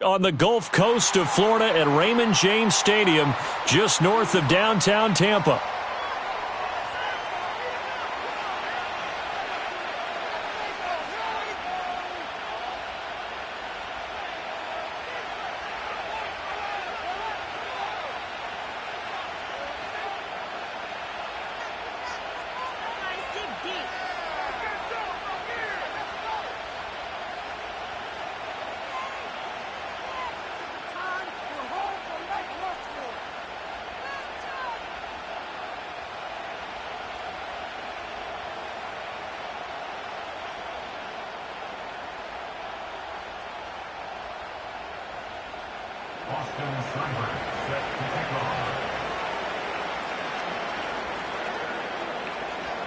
On the Gulf Coast of Florida at Raymond James Stadium, just north of downtown Tampa.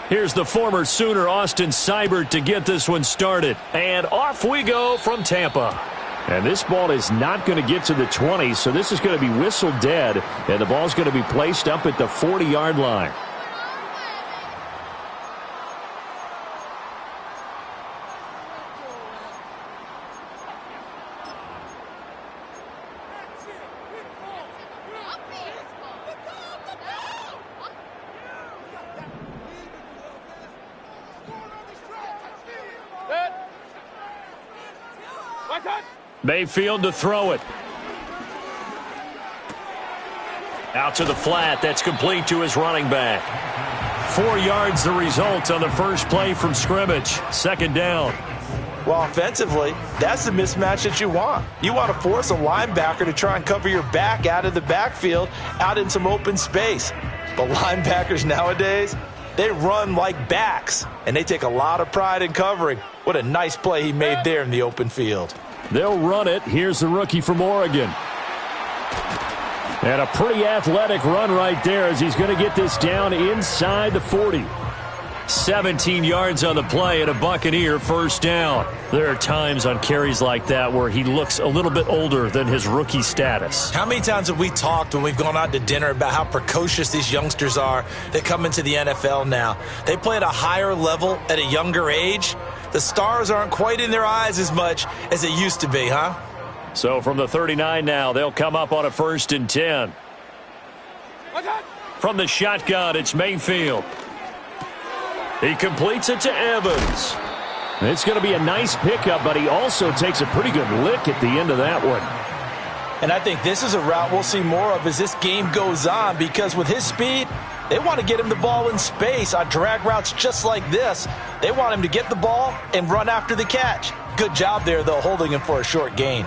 Here's the former Sooner, Austin Seibert, to get this one started. And off we go from Tampa. And this ball is not going to get to the 20, so this is going to be whistled dead, and the ball's going to be placed up at the 40-yard line. Mayfield to throw it. Out to the flat. That's complete to his running back. 4 yards the result on the first play from scrimmage. Second down. Well, offensively, that's the mismatch that you want. You want to force a linebacker to try and cover your back out of the backfield, out in some open space. But linebackers nowadays, they run like backs, and they take a lot of pride in covering. What a nice play he made there in the open field. They'll run it. Here's the rookie from Oregon. And a pretty athletic run right there as he's going to get this down inside the 40. 17 yards on the play and a Buccaneer first down. There are times on carries like that where he looks a little bit older than his rookie status. How many times have we talked when we've gone out to dinner about how precocious these youngsters are that come into the NFL now? They play at a higher level at a younger age. The stars aren't quite in their eyes as much as it used to be, huh? So from the 39 now, they'll come up on a 1st and 10. From the shotgun, it's Mayfield. He completes it to Evans. It's going to be a nice pickup, but he also takes a pretty good lick at the end of that one. And I think this is a route we'll see more of as this game goes on, because with his speed, they want to get him the ball in space on drag routes just like this. They want him to get the ball and run after the catch. Good job there, though, holding him for a short gain.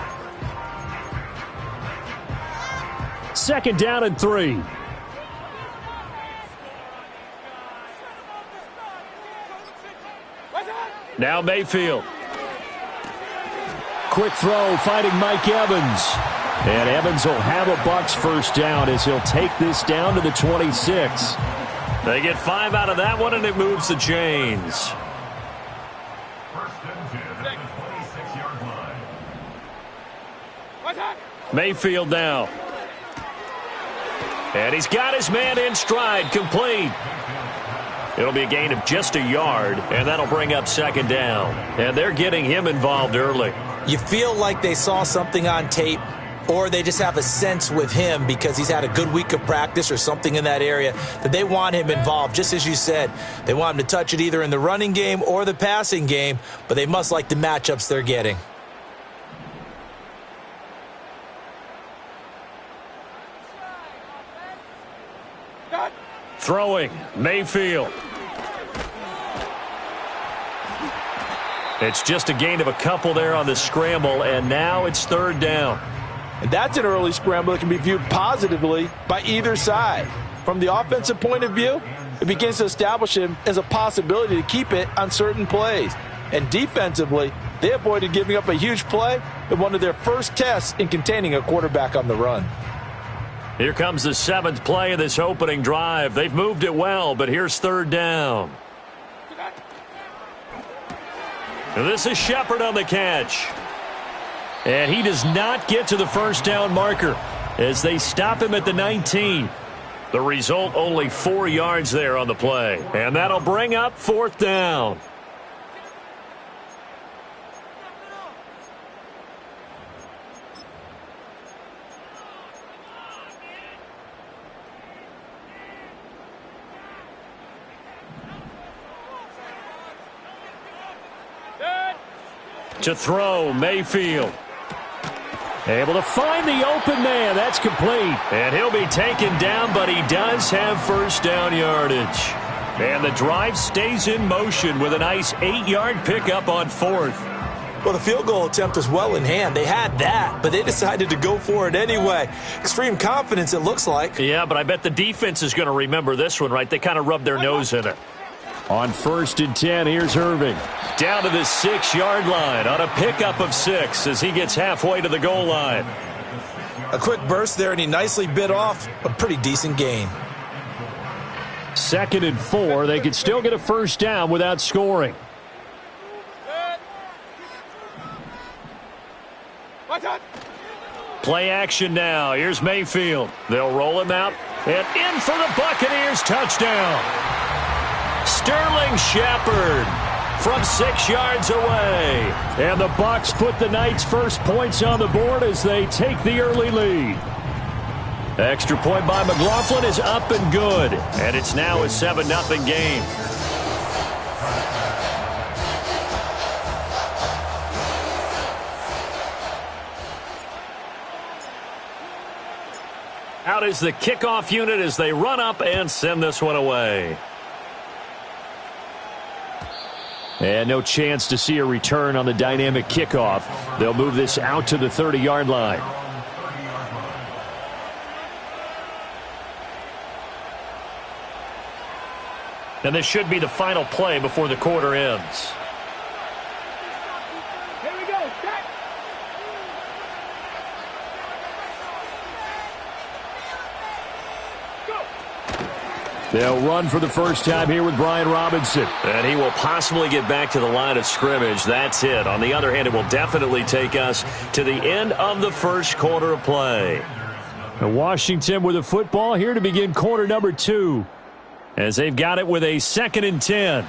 2nd down and 3. Now Mayfield. Quick throw, fighting Mike Evans. And Evans will have a Bucs first down as he'll take this down to the 26. They get 5 out of that one, and it moves the chains. Mayfield now. And he's got his man in stride, complete. It'll be a gain of just a yard, and that'll bring up 2nd down. And they're getting him involved early. You feel like they saw something on tape, or they just have a sense with him because he's had a good week of practice or something in that area that they want him involved. Just as you said, they want him to touch it either in the running game or the passing game, but they must like the matchups they're getting. Throwing, Mayfield. It's just a gain of a couple there on the scramble, and now it's 3rd down. And that's an early scramble that can be viewed positively by either side. From the offensive point of view, it begins to establish him as a possibility to keep it on certain plays. And defensively, they avoided giving up a huge play in one of their first tests in containing a quarterback on the run. Here comes the 7th play of this opening drive. They've moved it well, but here's 3rd down. This is Shepard on the catch. And he does not get to the first down marker as they stop him at the 19. The result, only 4 yards there on the play. And that'll bring up 4th down. To throw, Mayfield. Able to find the open man. That's complete. And he'll be taken down, but he does have first down yardage. And the drive stays in motion with a nice 8-yard pickup on fourth. Well, the field goal attempt was well in hand. They had that, but they decided to go for it anyway. Extreme confidence, it looks like. Yeah, but I bet the defense is going to remember this one, right? They kind of rubbed their nose in it. On 1st and 10, here's Irving. Down to the 6-yard line on a pickup of 6 as he gets halfway to the goal line. A quick burst there, and he nicely bit off a pretty decent gain. 2nd and 4. They could still get a first down without scoring. Play action now. Here's Mayfield. They'll roll him out. And in for the Buccaneers touchdown. Sterling Shepard from 6 yards away. And the Bucs put the Knights' first points on the board as they take the early lead. Extra point by McLaughlin is up and good. And it's now a 7-0 game. Out is the kickoff unit as they run up and send this one away. And no chance to see a return on the dynamic kickoff. They'll move this out to the 30-yard line. And this should be the final play before the quarter ends. Here we go. They'll run for the first time here with Brian Robinson. And he will possibly get back to the line of scrimmage. That's it. On the other hand, it will definitely take us to the end of the first quarter of play. And Washington with the football here to begin quarter number 2. As they've got it with a 2nd and 10.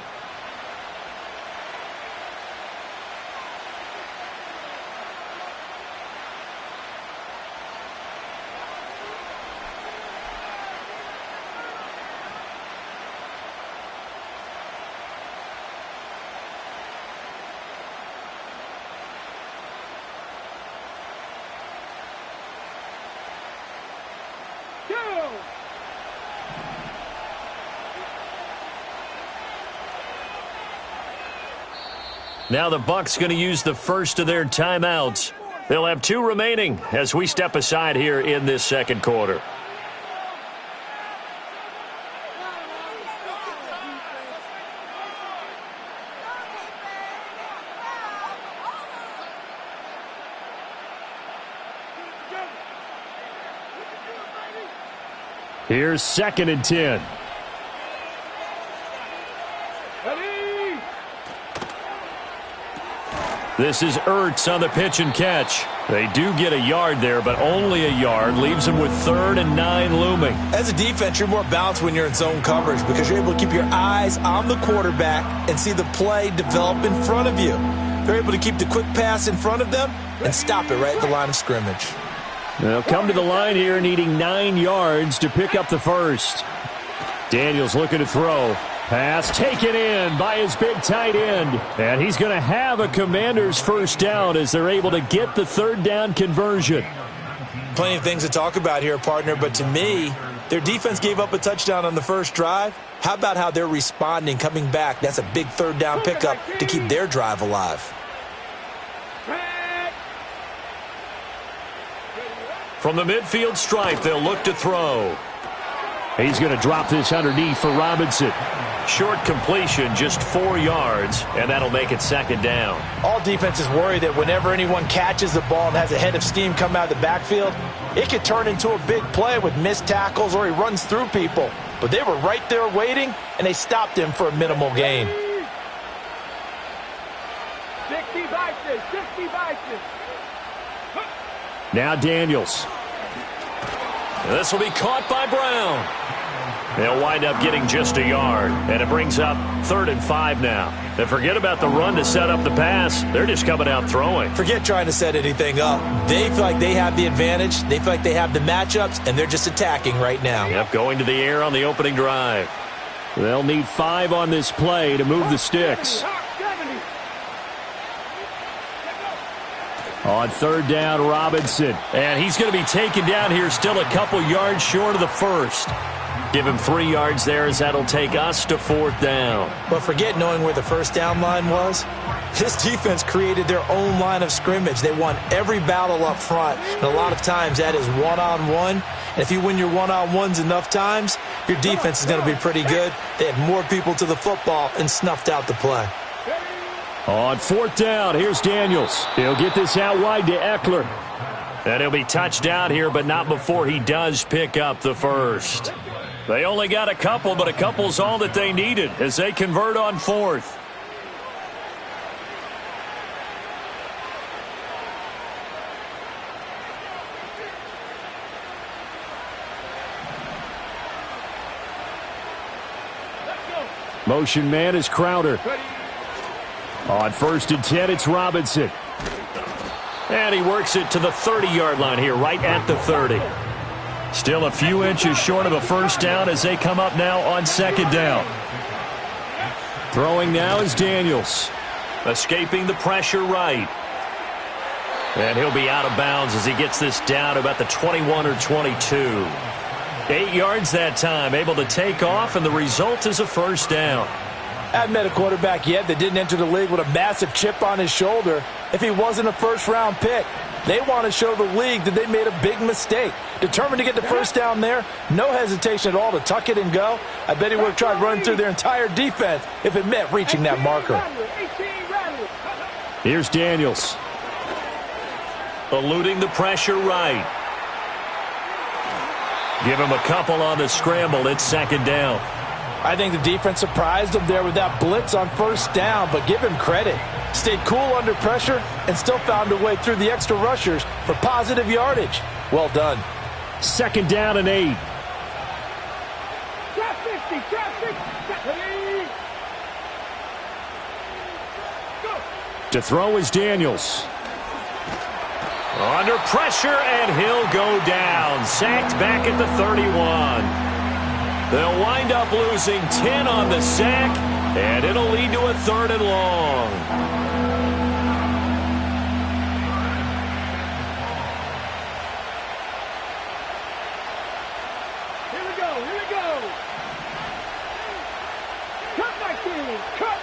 Now the Bucs going to use the first of their timeouts. They'll have 2 remaining as we step aside here in this second quarter. Here's 2nd and 10. This is Ertz on the pitch and catch. They do get a yard there, but only a yard. Leaves them with 3rd and 9 looming. As a defense, you're more balanced when you're in zone coverage because you're able to keep your eyes on the quarterback and see the play develop in front of you. They're able to keep the quick pass in front of them and stop it right at the line of scrimmage. They'll come to the line here needing 9 yards to pick up the first. Daniels looking to throw. Pass taken in by his big tight end. And he's going to have a Commanders first down as they're able to get the 3rd down conversion. Plenty of things to talk about here, partner, but to me, their defense gave up a touchdown on the first drive. How about how they're responding, coming back? That's a big 3rd down pickup to keep their drive alive. From the midfield stripe, they'll look to throw. He's going to drop this underneath for Robinson. Short completion, just 4 yards, and that'll make it 2nd down. All defenses worry that whenever anyone catches the ball and has a head of steam come out of the backfield, it could turn into a big play with missed tackles or he runs through people. But they were right there waiting, and they stopped him for a minimal gain. 60 boxes, 60 boxes. Now Daniels. This will be caught by Brown. They'll wind up getting just a yard, and it brings up 3rd and 5 now. And forget about the run to set up the pass. They're just coming out throwing. Forget trying to set anything up. They feel like they have the advantage. They feel like they have the matchups, and they're just attacking right now. Yep, going to the air on the opening drive. They'll need 5 on this play to move the sticks. On third down, Robinson. And he's going to be taken down here, still a couple yards short of the first. Give him 3 yards there, as that'll take us to fourth down. But forget knowing where the first down line was. This defense created their own line of scrimmage. They won every battle up front, and a lot of times that is one-on-one. And if you win your one-on-ones enough times, your defense is going to be pretty good. They had more people to the football and snuffed out the play. On fourth down, here's Daniels. He'll get this out wide to Eckler. And he'll be touched down here, but not before he does pick up the first. They only got a couple, but a couple's all that they needed as they convert on fourth. Motion man is Crowder. On first and 10, it's Robinson. And he works it to the 30-yard line here, right at the 30. Still a few inches short of a first down as they come up now on second down. Throwing now is Daniels. Escaping the pressure right. And he'll be out of bounds as he gets this down to about the 21 or 22. 8 yards that time, able to take off, and the result is a first down. I haven't met a quarterback yet that didn't enter the league with a massive chip on his shoulder if he wasn't a first-round pick. They want to show the league that they made a big mistake. Determined to get the first down there, no hesitation at all to tuck it and go. I bet he would have tried running through their entire defense if it meant reaching that marker. Here's Daniels. Eluding the pressure right. Give him a couple on the scramble. It's second down. I think the defense surprised him there with that blitz on first down, but give him credit. Stayed cool under pressure and still found a way through the extra rushers for positive yardage. Well done. Second down and 8. To throw is Daniels. Under pressure, and he'll go down. Sacked back at the 31. They'll wind up losing 10 on the sack, and it'll lead to a third and long. Here we go, here we go. Cut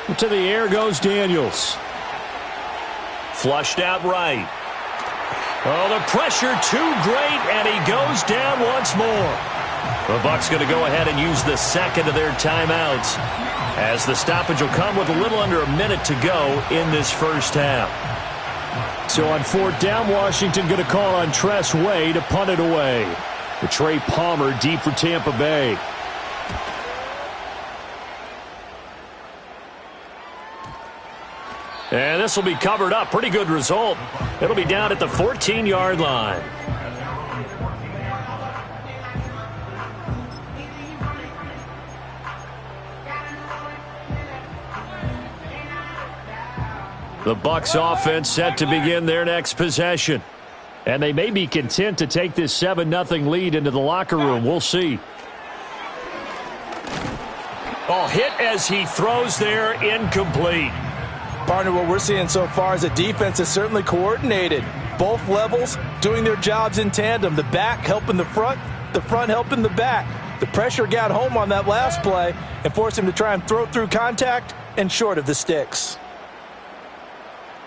19. To the air goes Daniels. Flushed out right. Oh, the pressure too great, and he goes down once more. The Bucs going to go ahead and use the second of their timeouts, as the stoppage will come with a little under a minute to go in this first half. So on fourth down, Washington going to call on Tress Way to punt it away. The Trey Palmer deep for Tampa Bay. And this will be covered up. Pretty good result. It'll be down at the 14-yard line. The Bucs offense set to begin their next possession. And they may be content to take this 7-0 lead into the locker room. We'll see. Oh, hit as he throws there, incomplete. Partner, what we're seeing so far is a defense that's certainly coordinated. Both levels doing their jobs in tandem. The back helping the front helping the back. The pressure got home on that last play and forced him to try and throw through contact and short of the sticks.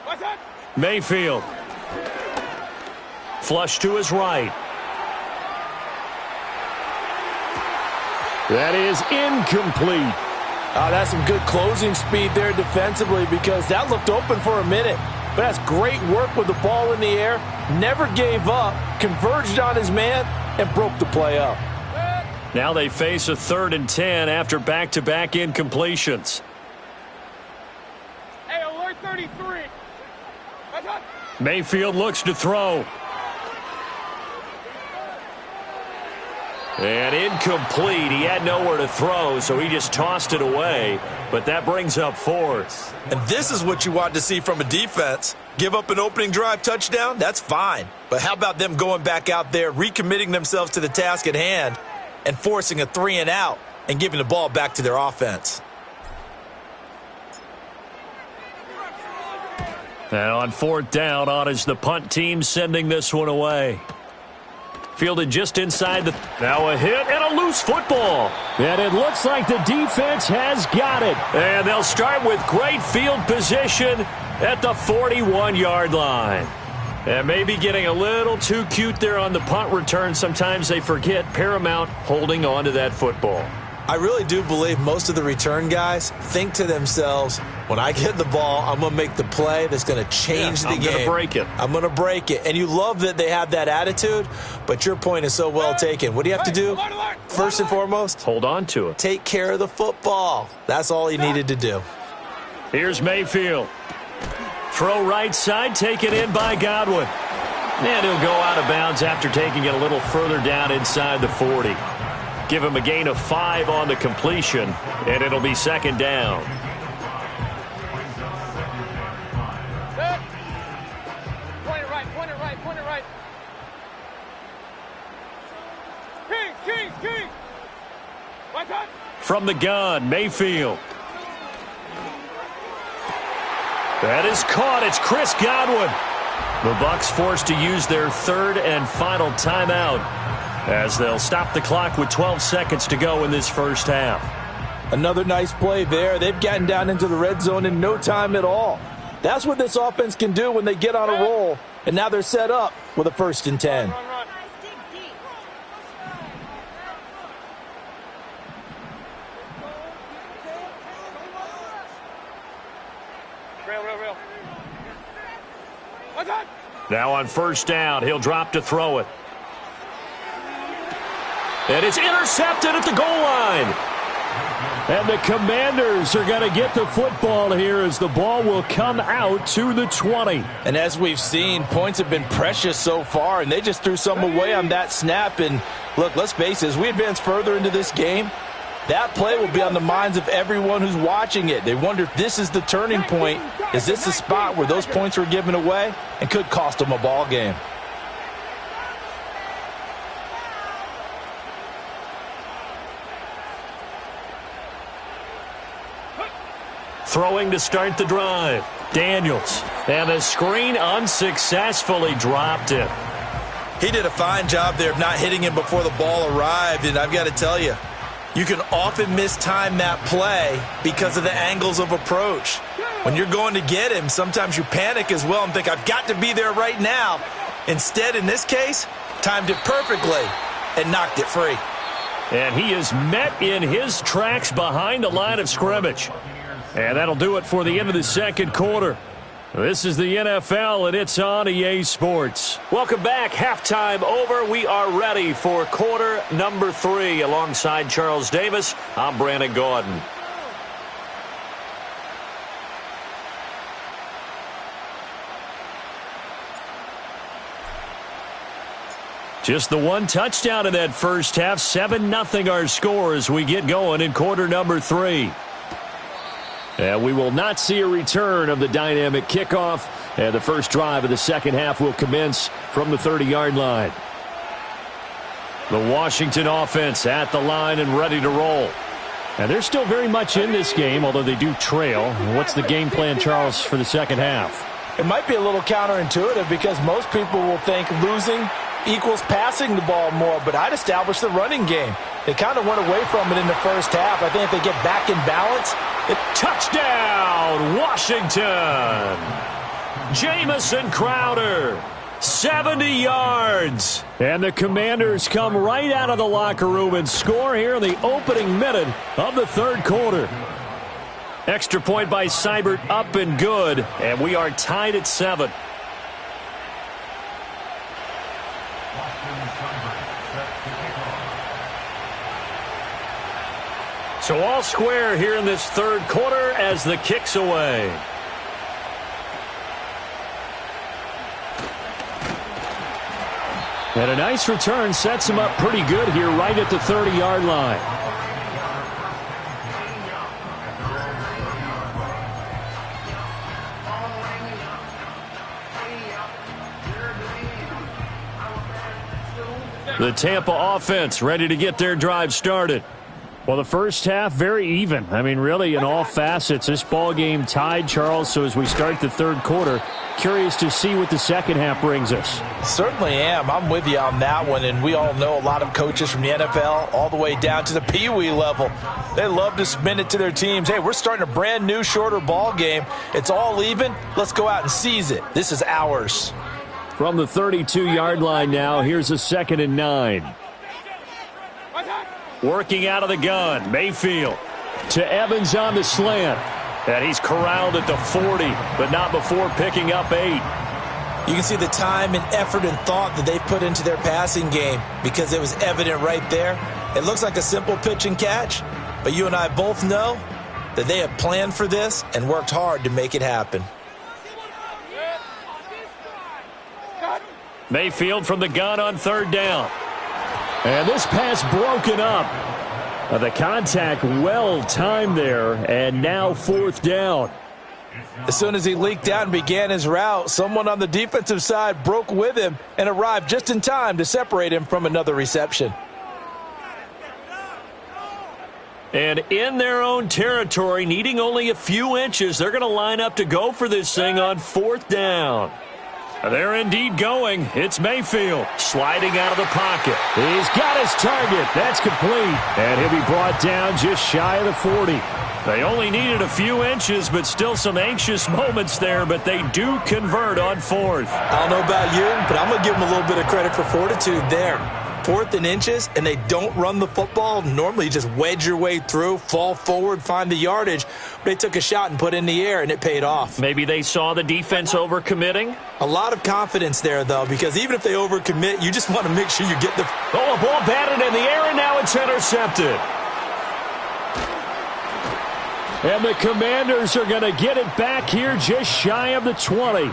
What's that? Mayfield. Flush to his right. That is incomplete. That's some good closing speed there defensively, because that looked open for a minute. But that's great work with the ball in the air. Never gave up, converged on his man, and broke the play up. Now they face a 3rd and 10 after back-to-back incompletions. Hey, alert 33. What's up? Mayfield looks to throw. And incomplete. He had nowhere to throw, so he just tossed it away. But that brings up 4th. And this is what you want to see from a defense. Give up an opening drive touchdown, that's fine. But how about them going back out there, recommitting themselves to the task at hand, and forcing a 3-and-out and giving the ball back to their offense? And on fourth down, on is the punt team sending this one away. Fielded just inside the... Now a hit and a loose football. And it looks like the defense has got it. And they'll start with great field position at the 41-yard line. And maybe getting a little too cute there on the punt return. Sometimes they forget paramount holding on to that football. I really do believe most of the return guys think to themselves, when I get the ball, I'm going to make the play that's going to change the game. I'm going to break it. I'm going to break it. And you love that they have that attitude, but your point is so well taken. What do you have to do? First and foremost, hold on to it. Take care of the football. That's all he needed to do. Here's Mayfield. Throw right side, taken in by Godwin. And he'll go out of bounds after taking it a little further down inside the 40. Give him a gain of 5 on the completion, and it'll be second down. Point it right, point it right, point it right. Kings. Right side. From the gun, Mayfield. That is caught. It's Chris Godwin. The Bucs forced to use their third and final timeout, as they'll stop the clock with 12 seconds to go in this first half. Another nice play there. They've gotten down into the red zone in no time at all. That's what this offense can do when they get on a roll. And now they're set up with a 1st and 10. Run. Real. What's that? Now on first down, he'll drop to throw it. And it's intercepted at the goal line. And the Commanders are going to get the football here as the ball will come out to the 20. And as we've seen, points have been precious so far, and they just threw some away on that snap. And look, let's face it, as we advance further into this game, that play will be on the minds of everyone who's watching it. They wonder if this is the turning point. Is this the spot where those points were given away and could cost them a ball game? Throwing to start the drive, Daniels. And the screen unsuccessfully dropped it. He did a fine job there of not hitting him before the ball arrived, and I've got to tell you, you can often mistime that play because of the angles of approach. When you're going to get him, sometimes you panic as well and think, I've got to be there right now. Instead, in this case, timed it perfectly and knocked it free. And he is met in his tracks behind the line of scrimmage. And that'll do it for the end of the second quarter. This is the NFL, and it's on EA Sports. Welcome back. Halftime over. We are ready for quarter number 3. Alongside Charles Davis, I'm Brandon Gaudin. Just the one touchdown in that first half. 7-0 our score as we get going in quarter number 3. And we will not see a return of the dynamic kickoff. And the first drive of the second half will commence from the 30-yard line. The Washington offense at the line and ready to roll. And they're still very much in this game, although they do trail. What's the game plan, Charles, for the second half? It might be a little counterintuitive because most people will think losing equals passing the ball more, but I'd establish the running game. They kind of went away from it in the first half. I think if they get back in balance, touchdown, Washington! Jamison Crowder, 70 yards. And the Commanders come right out of the locker room and score here in the opening minute of the third quarter. Extra point by Seibert, up and good, and we are tied at 7. So all square here in this third quarter as the kick's away. And a nice return sets him up pretty good here right at the 30-yard line. The Tampa offense ready to get their drive started. Well, the first half, very even. I mean, really, in all facets, this ball game tied, Charles. So as we start the third quarter, curious to see what the second half brings us. Certainly am. I'm with you on that one. And we all know a lot of coaches from the NFL all the way down to the Pee Wee level. They love to spin it to their teams. Hey, we're starting a brand new, shorter ball game. It's all even. Let's go out and seize it. This is ours. From the 32-yard line now, here's a 2nd and 9. Working out of the gun, Mayfield to Evans on the slant. And he's corralled at the 40, but not before picking up 8. You can see the time and effort and thought that they've put into their passing game because it was evident right there. It looks like a simple pitch and catch, but you and I both know that they have planned for this and worked hard to make it happen. Mayfield from the gun on 3rd down. And this pass broken up. The contact well timed there, and now 4th down. As soon as he leaked out and began his route, someone on the defensive side broke with him and arrived just in time to separate him from another reception. And in their own territory, needing only a few inches, they're going to line up to go for this thing on 4th down. They're indeed going. It's Mayfield sliding out of the pocket. He's got his target. That's complete. And he'll be brought down just shy of the 40. They only needed a few inches, but still some anxious moments there, but they do convert on 4th. I don't know about you, but I'm going to give them a little bit of credit for fortitude there. 4th and inches, and they don't run the football. Normally, you just wedge your way through, fall forward, find the yardage. They took a shot and put it in the air, and it paid off. Maybe they saw the defense overcommitting? A lot of confidence there, though, because even if they overcommit, you just want to make sure you get the... Oh, a ball batted in the air, and now it's intercepted. And the Commanders are going to get it back here just shy of the 20.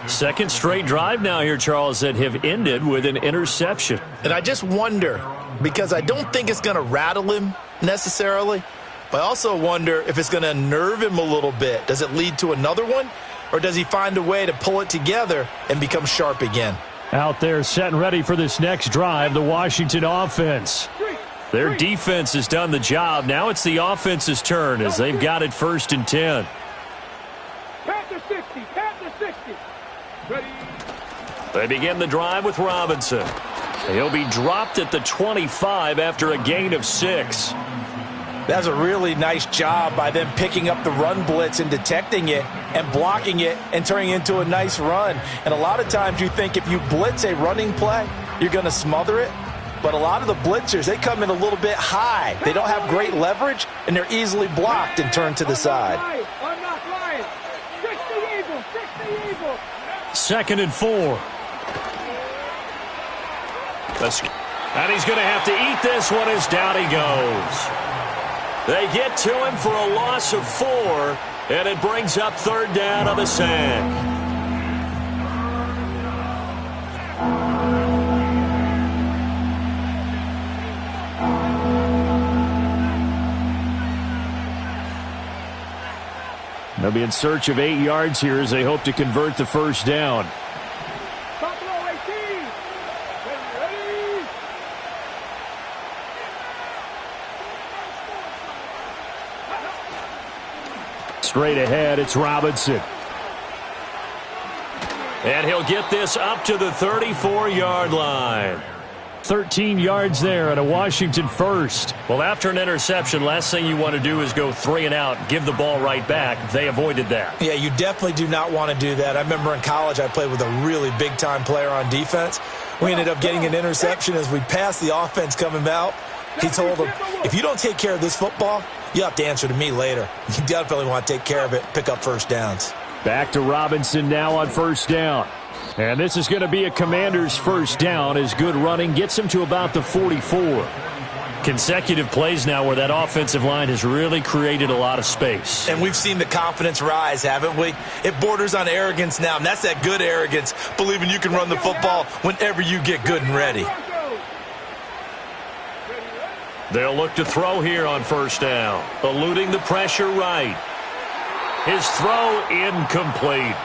Second straight drive now here, Charles, that have ended with an interception. And I just wonder, because I don't think it's going to rattle him necessarily, but I also wonder if it's going to unnerve him a little bit. Does it lead to another one, or does he find a way to pull it together and become sharp again? Out there set and ready for this next drive, the Washington offense. Their defense has done the job. Now it's the offense's turn as they've got it 1st and 10. Pat to 60, pat to 60. Ready. They begin the drive with Robinson. He'll be dropped at the 25 after a gain of 6. That's a really nice job by them picking up the run blitz and detecting it and blocking it and turning it into a nice run. And a lot of times you think if you blitz a running play, you're going to smother it. But a lot of the blitzers, they come in a little bit high. They don't have great leverage, and they're easily blocked and turned to the side. I'm not lying. 60 Eagles, 60 Eagles. 2nd and 4. And he's going to have to eat this one as down he goes. They get to him for a loss of 4, and it brings up 3rd down on the sack. They'll be in search of 8 yards here as they hope to convert the 1st down. Straight ahead, it's Robinson. And he'll get this up to the 34-yard line. 13 yards there and a Washington first. Well, after an interception, last thing you want to do is go 3 and out, give the ball right back. They avoided that. Yeah, you definitely do not want to do that. I remember in college I played with a really big-time player on defense. We ended up getting an interception as we passed the offense coming out. He told him, if you don't take care of this football, you have to answer to me later. You definitely want to take care of it, pick up 1st downs. Back to Robinson now on 1st down. And this is going to be a Commander's 1st down as good running gets him to about the 44. Consecutive plays now where that offensive line has really created a lot of space. And we've seen the confidence rise, haven't we? It borders on arrogance now, and that's that good arrogance, believing you can run the football whenever you get good and ready. They'll look to throw here on 1st down, eluding the pressure right. His throw incomplete.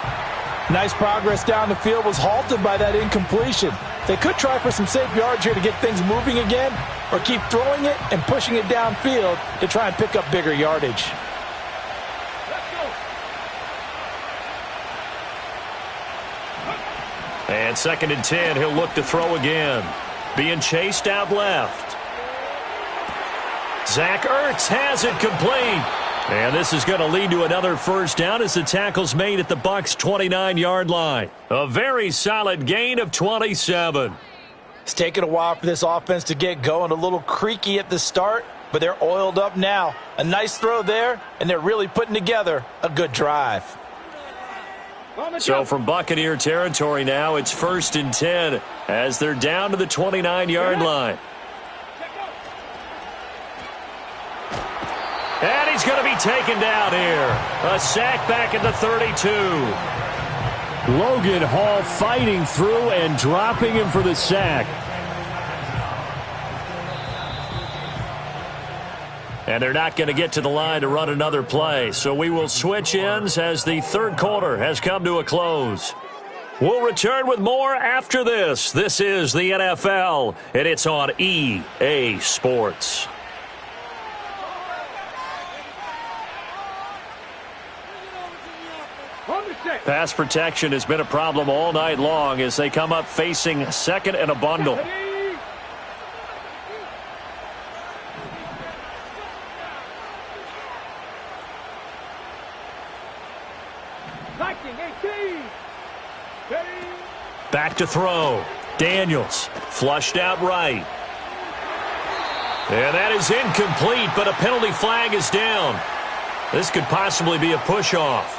Nice progress down the field was halted by that incompletion. They could try for some safe yards here to get things moving again, or keep throwing it and pushing it downfield to try and pick up bigger yardage. And 2nd and 10, he'll look to throw again. Being chased out left. Zach Ertz has it complete. And this is going to lead to another first down as the tackle's made at the Bucs' 29-yard line. A very solid gain of 27. It's taken a while for this offense to get going. A little creaky at the start, but they're oiled up now. A nice throw there, and they're really putting together a good drive. So from Buccaneer territory now, it's 1st and 10 as they're down to the 29-yard line. And he's going to be taken down here. A sack back at the 32. Logan Hall fighting through and dropping him for the sack. And they're not going to get to the line to run another play. So we will switch ends as the third quarter has come to a close. We'll return with more after this. This is the NFL, and it's on EA Sports. Pass protection has been a problem all night long as they come up facing 2nd and a bundle. Back to throw. Daniels flushed out right. And that is incomplete, but a penalty flag is down. This could possibly be a push-off.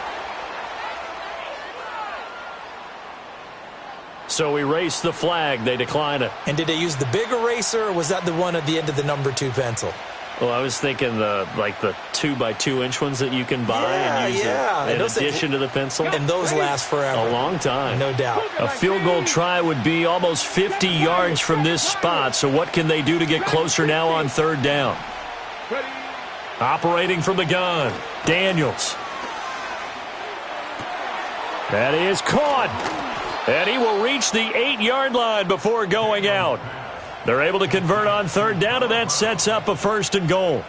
So erase the flag. They decline it. And did they use the big eraser, or was that the one at the end of the number 2 pencil? Well, I was thinking the 2x2-inch ones that you can buy and use in addition to the pencil. And those last forever. A long time. No doubt. A field goal try would be almost 50 yards from this spot. So what can they do to get closer now on 3rd down? Operating from the gun. Daniels. That is caught. And he will reach the 8-yard line before going out. They're able to convert on 3rd down, and that sets up a 1st and goal.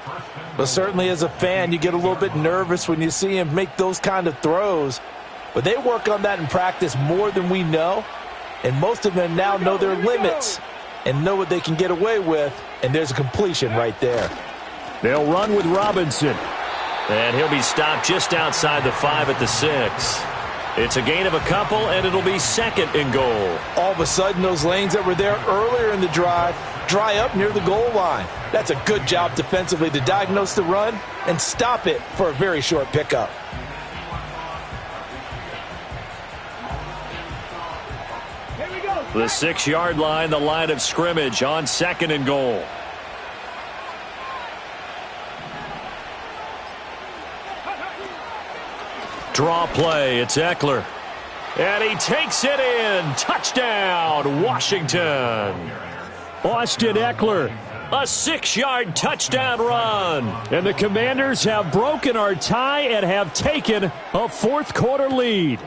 But certainly as a fan, you get a little bit nervous when you see him make those kind of throws. But they work on that in practice more than we know. And most of them now know their limits and know what they can get away with. And there's a completion right there. They'll run with Robinson. And he'll be stopped just outside the 5 at the 6. It's a gain of a couple, and it'll be 2nd and goal. All of a sudden, those lanes that were there earlier in the drive dry up near the goal line. That's a good job defensively to diagnose the run and stop it for a very short pickup. The 6-yard line, the line of scrimmage on 2nd and goal. Draw play, it's Eckler. And he takes it in. Touchdown, Washington. Austin Eckler, a 6-yard touchdown run. And the Commanders have broken our tie and have taken a 4th quarter lead.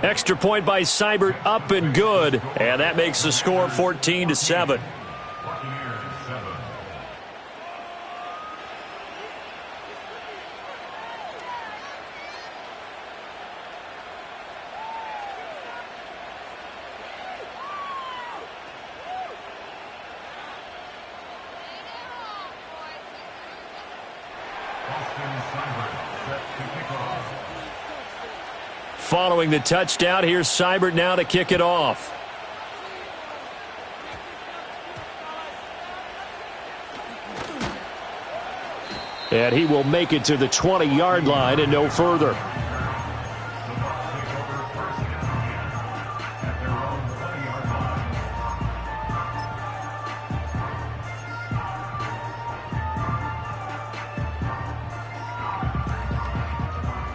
Extra point by Seibert, up and good. And that makes the score 14-7. Following the touchdown, here's Seibert now to kick it off. And he will make it to the 20-yard line and no further.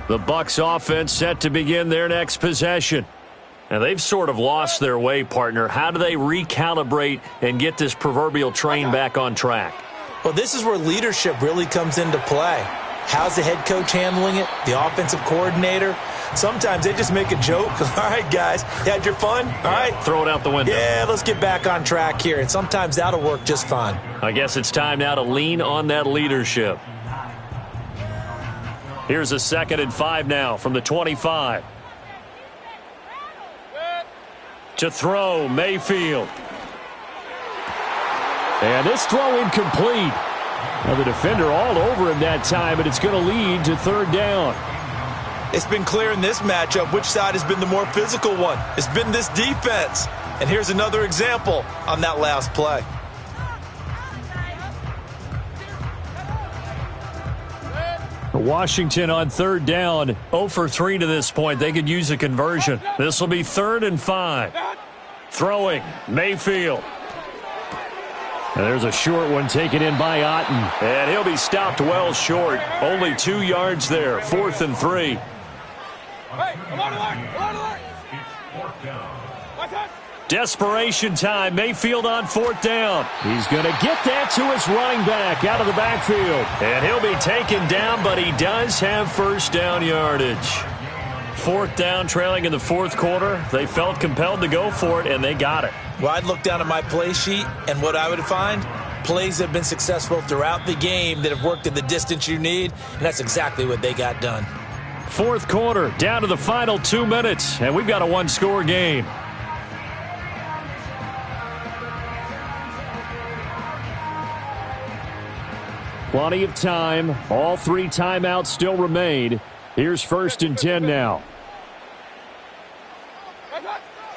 The Bucs offense set to begin their next possession. And they've sort of lost their way, partner. How do they recalibrate and get this proverbial train back on track? Well, this is where leadership really comes into play. How's the head coach handling it? The offensive coordinator? Sometimes they just make a joke. All right, guys, you had your fun? All right. Throw it out the window. Yeah, let's get back on track here, and sometimes that'll work just fine. I guess it's time now to lean on that leadership. Here's a 2nd and 5 now from the 25. To throw, Mayfield. And this throw incomplete. Now the defender all over him that time, but it's going to lead to 3rd down. It's been clear in this matchup which side has been the more physical one. It's been this defense. And here's another example on that last play. Washington on 3rd down, 0 for 3 to this point. They could use a conversion. This will be 3rd and 5. Throwing, Mayfield. And there's a short one taken in by Otten. And he'll be stopped well short. Only 2 yards there, 4th and 3. Desperation time. Mayfield on 4th down. He's going to get that to his running back out of the backfield. And he'll be taken down, but he does have 1st down yardage. 4th down, trailing in the 4th quarter. They felt compelled to go for it, and they got it. Well, I'd look down at my play sheet, and what I would find, plays that have been successful throughout the game that have worked in the distance you need, and that's exactly what they got done. 4th quarter, down to the final 2 minutes, and we've got a 1-score game. Plenty of time. All 3 timeouts still remain. Here's 1st and 10 now.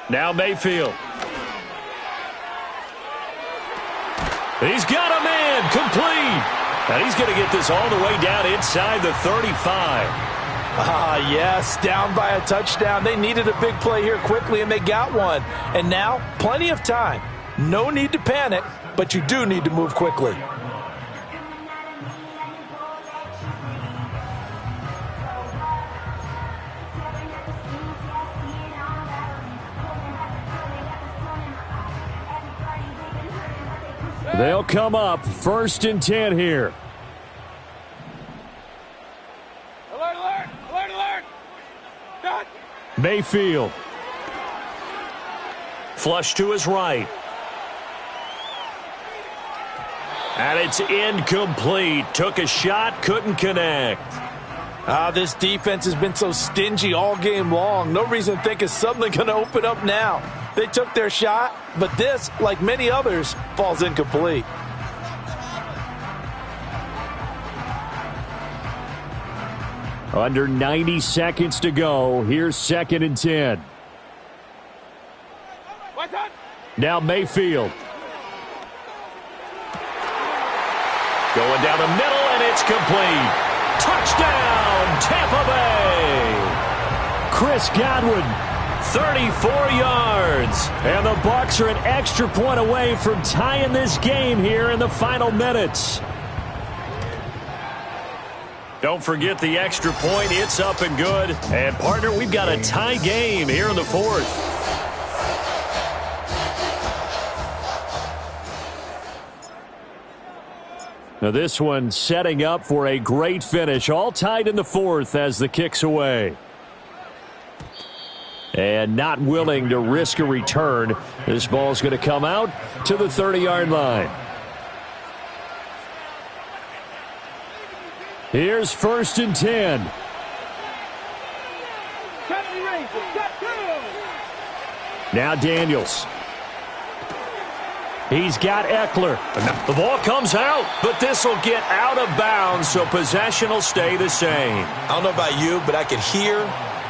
Now Mayfield. He's got a man complete. And he's going to get this all the way down inside the 35. Yes, down by a touchdown. They needed a big play here quickly, and they got one. And now, plenty of time. No need to panic, but you do need to move quickly. They'll come up 1st and 10 here. Alert, alert, alert, alert. Done. Mayfield. Flush to his right. And it's incomplete. Took a shot, couldn't connect. This defense has been so stingy all game long. No reason to think it's suddenly going to open up now. They took their shot, but this, like many others, falls incomplete. Under 90 seconds to go. Here's 2nd and 10. Now Mayfield. Going down the middle, and it's complete. Touchdown, Tampa Bay. Chris Godwin, 34 yards. And the Bucs are an extra point away from tying this game here in the final minutes. Don't forget the extra point. It's up and good. And, partner, we've got a tie game here in the 4th. Now this one setting up for a great finish. All tied in the 4th as the kick's away. And not willing to risk a return. This ball's going to come out to the 30-yard line. Here's 1st and 10. Now Daniels. He's got Eckler. The ball comes out, but this will get out of bounds, so possession will stay the same. I don't know about you, but I could hear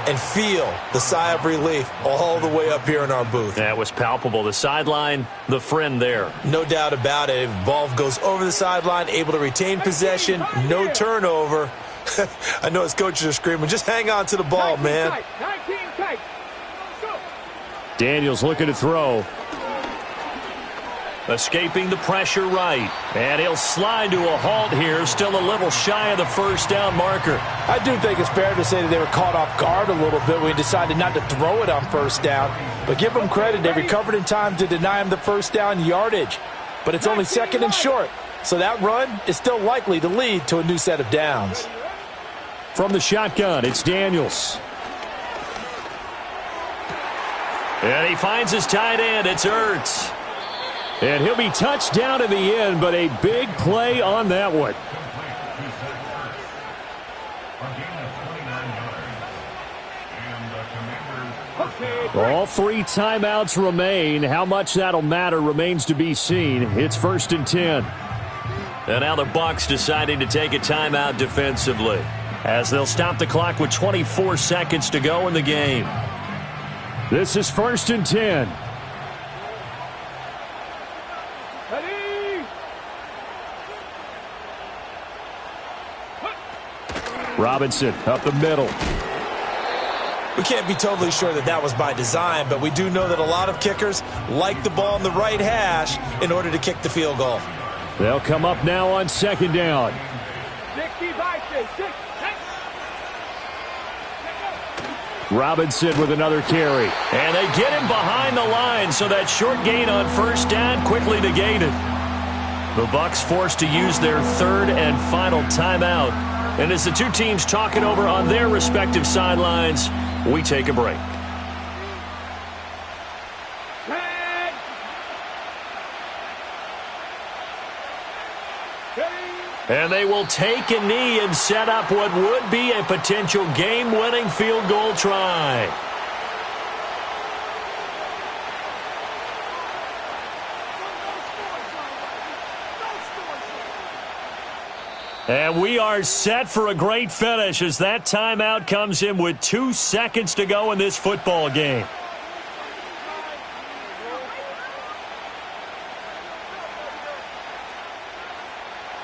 and feel the sigh of relief all the way up here in our booth. That was palpable. The sideline, the friend there. No doubt about it. If ball goes over the sideline, able to retain possession, no turnover. I know his coaches are screaming, just hang on to the ball, man. Daniels looking to throw. Escaping the pressure right. And he'll slide to a halt here. Still a little shy of the 1st down marker. I do think it's fair to say that they were caught off guard a little bit when he decided not to throw it on 1st down. But give them credit. They recovered in time to deny him the 1st down yardage. But it's only 2nd and short. So that run is still likely to lead to a new set of downs. From the shotgun, it's Daniels. And he finds his tight end. It's Ertz. And he'll be touched down in the end, but a big play on that one. All 3 timeouts remain. How much that'll matter remains to be seen. It's 1st and 10. And now the Bucs deciding to take a timeout defensively, as they'll stop the clock with 24 seconds to go in the game. This is 1st and 10. Ready? Robinson up the middle. We can't be totally sure that that was by design, but we do know that a lot of kickers like the ball in the right hash in order to kick the field goal. They'll come up now on 2nd down. 65, 6. Robinson with another carry. And they get him behind the line, so that short gain on 1st down quickly negated. The Bucs forced to use their 3rd and final timeout. And as the two teams talk it over on their respective sidelines, we take a break. And they will take a knee and set up what would be a potential game-winning field goal try. And we are set for a great finish as that timeout comes in with 2 seconds to go in this football game.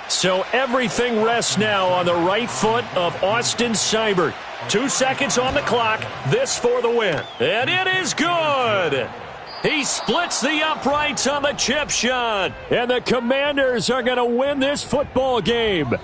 So everything rests now on the right foot of Austin Seibert. 2 seconds on the clock. This for the win. And it is good. He splits the uprights on the chip shot. And the Commanders are going to win this football game.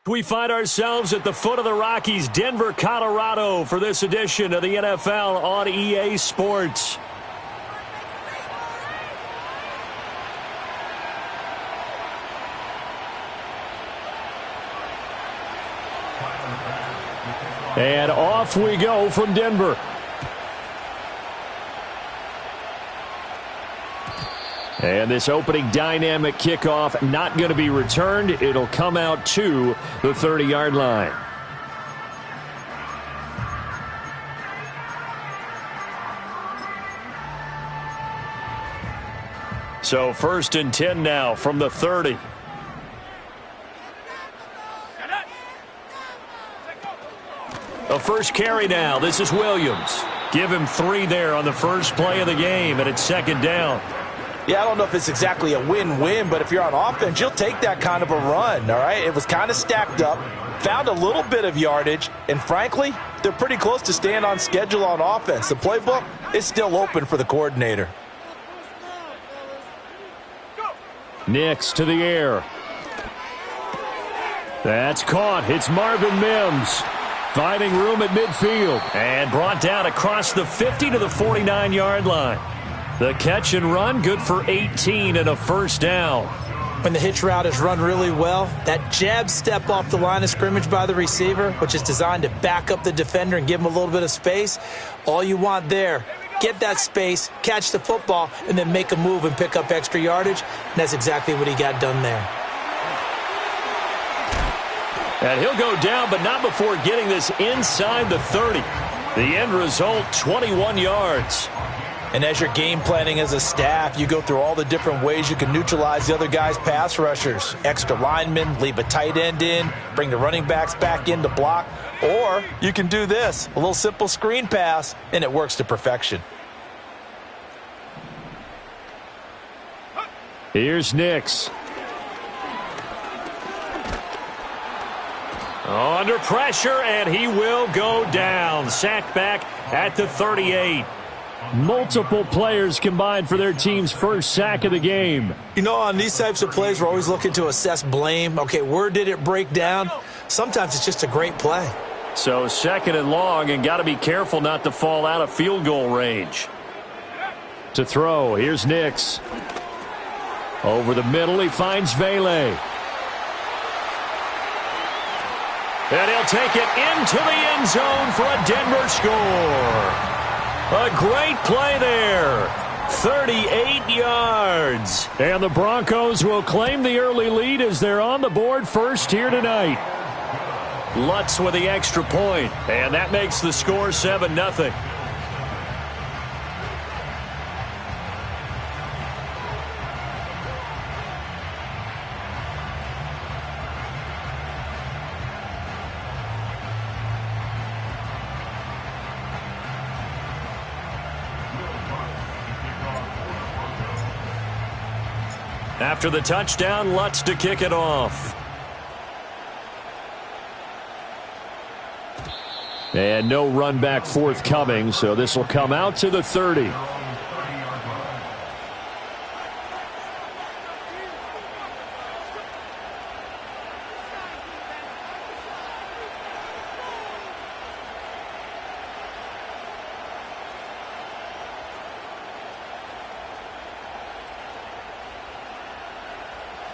We find ourselves at the foot of the Rockies, Denver, Colorado, for this edition of the NFL on EA Sports. And off we go from Denver. And this opening dynamic kickoff not going to be returned. It'll come out to the 30-yard line. So 1st and 10 now from the 30. A first carry now. This is Williams. Give him 3 there on the first play of the game, and it's 2nd down. Yeah, I don't know if it's exactly a win-win, but if you're on offense, you'll take that kind of a run, all right? It was kind of stacked up, found a little bit of yardage, and frankly, they're pretty close to staying on schedule on offense. The playbook is still open for the coordinator. Nix to the air. That's caught. It's Marvin Mims. Finding room at midfield. And brought down across the 50 to the 49-yard line. The catch and run, good for 18 and a first down. When the hitch route is run really well, that jab step off the line of scrimmage by the receiver, which is designed to back up the defender and give him a little bit of space, all you want there, get that space, catch the football, and then make a move and pick up extra yardage. And that's exactly what he got done there. And he'll go down, but not before getting this inside the 30. The end result, 21 yards. And as you're game planning as a staff, you go through all the different ways you can neutralize the other guy's pass rushers. Extra linemen, leave a tight end in, bring the running backs back in to block. Or you can do this, a little simple screen pass, and it works to perfection. Here's Nix. Under pressure, and he will go down. Sacked back at the 38. Multiple players combined for their team's first sack of the game. You know, on these types of plays, we're always looking to assess blame. Okay, where did it break down? Sometimes it's just a great play. So 2nd and long, and got to be careful not to fall out of field goal range. To throw, here's Nix. Over the middle, he finds Vele. And he'll take it into the end zone for a Denver score. A great play there. 38 yards. And the Broncos will claim the early lead as they're on the board first here tonight. Lutz with the extra point, and that makes the score 7-0. After the touchdown, Lutz to kick it off. And no run back forthcoming, so this will come out to the 30.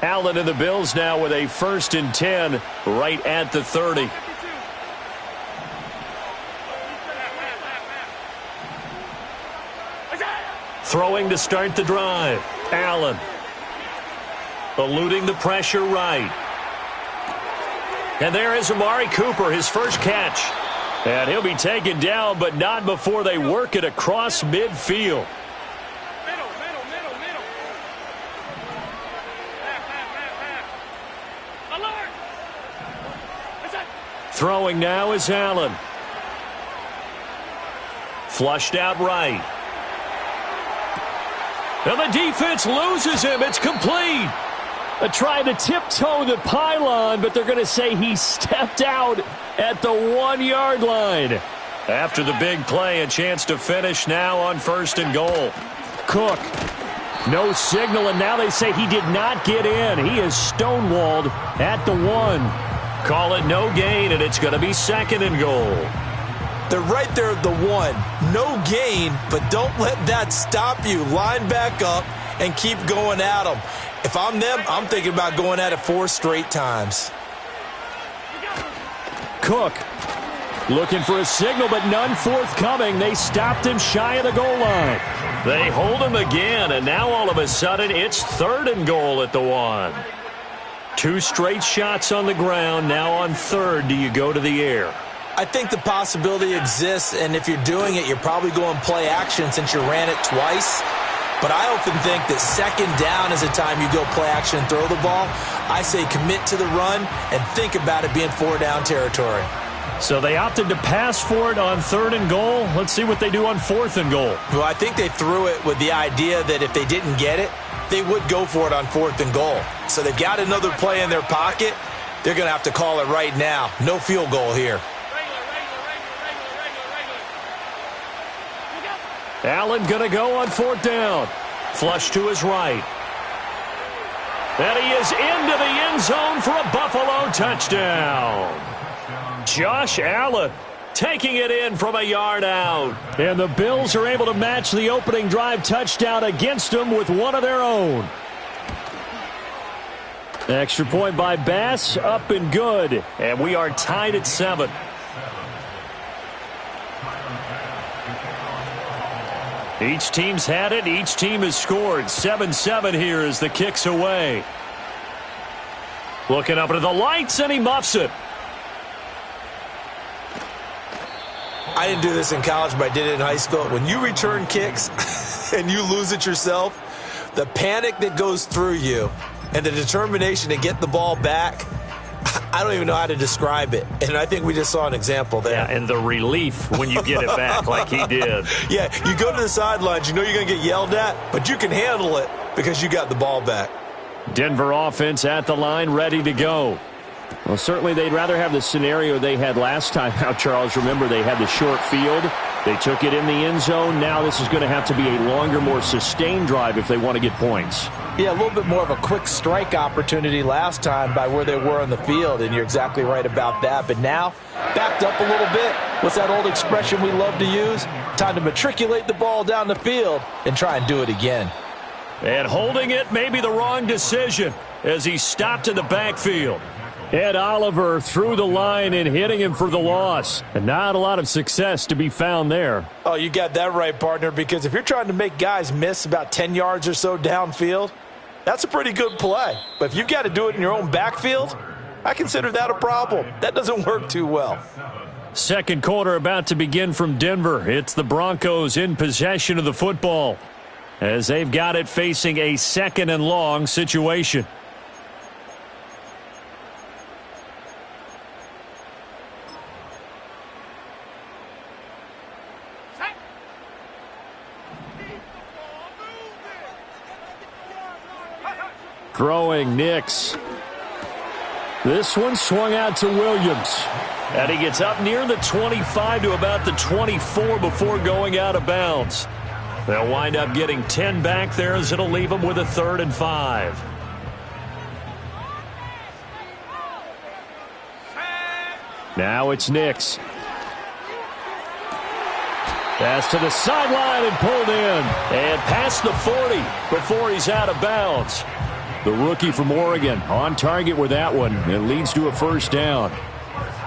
Allen and the Bills now with a 1st and 10 right at the 30. Throwing to start the drive. Allen. Eluding the pressure right. And there is Amari Cooper, his first catch. And he'll be taken down, but not before they work it across midfield. Throwing now is Allen. Flushed out right. And the defense loses him. It's complete. Trying to tiptoe the pylon, but they're going to say he stepped out at the 1-yard line. After the big play, a chance to finish now on 1st and goal. Cook. No signal, and now they say he did not get in. He is stonewalled at the 1. Call it no gain, and it's going to be 2nd and goal. They're right there at the 1. No gain, but don't let that stop you. Line back up and keep going at them. If I'm them, I'm thinking about going at it 4 straight times. Cook looking for a signal, but none forthcoming. They stopped him shy of the goal line. They hold him again, and now all of a sudden it's 3rd and goal at the 1. 2 straight shots on the ground. Now on 3rd, do you go to the air? I think the possibility exists, and if you're doing it, you're probably going play action since you ran it twice. But I often think that 2nd down is a time you go play action and throw the ball. I say commit to the run and think about it being 4-down territory. So they opted to pass for it on 3rd and goal. Let's see what they do on 4th and goal. Well, I think they threw it with the idea that if they didn't get it, they would go for it on 4th and goal. So they've got another play in their pocket. They're going to have to call it right now. No field goal here. Allen going to go on 4th down. Flush to his right. And he is into the end zone for a Buffalo touchdown. Josh Allen taking it in from a yard out. And the Bills are able to match the opening drive touchdown against them with one of their own. Extra point by Bass, up and good. And we are tied at 7. Each team's had it. Each team has scored. 7-7 here as the kick's away. Looking up into the lights, and he muffs it. I didn't do this in college, but I did it in high school. When you return kicks and you lose it yourself, the panic that goes through you and the determination to get the ball back, I don't even know how to describe it. And I think we just saw an example there. Yeah, and the relief when you get it back like he did. Yeah, you go to the sidelines, you know you're going to get yelled at, but you can handle it because you got the ball back. Denver offense at the line, ready to go. Well, certainly they'd rather have the scenario they had last time out, Charles. Remember, they had the short field. They took it in the end zone. Now this is going to have to be a longer, more sustained drive if they want to get points. Yeah, a little bit more of a quick strike opportunity last time by where they were on the field, and you're exactly right about that. But now, backed up a little bit. What's that old expression we love to use? Time to matriculate the ball down the field and try and do it again. And holding it may be the wrong decision as he stopped in the backfield. Ed Oliver through the line and hitting him for the loss. And not a lot of success to be found there. Oh, you got that right, partner, because if you're trying to make guys miss about 10 yards or so downfield, that's a pretty good play. But if you've got to do it in your own backfield, I consider that a problem. That doesn't work too well. Second quarter about to begin from Denver. It's the Broncos in possession of the football as they've got it facing a 2nd and long situation. Throwing Nix. This one swung out to Williams. And he gets up near the 25 to about the 24 before going out of bounds. They'll wind up getting 10 back there as it'll leave them with a 3rd and 5. Now it's Nix. Pass to the sideline and pulled in. And past the 40 before he's out of bounds. The rookie from Oregon on target with that one. It leads to a 1st down.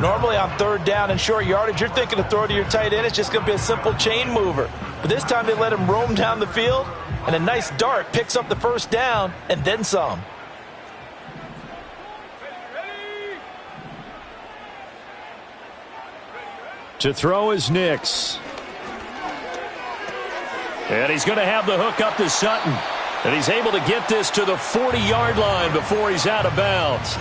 Normally on 3rd down and short yardage, you're thinking to throw to your tight end. It's just going to be a simple chain mover. But this time they let him roam down the field, and a nice dart picks up the 1st down and then some. To throw is Nix. And he's going to have the hook up to Sutton. And he's able to get this to the 40-yard line before he's out of bounds.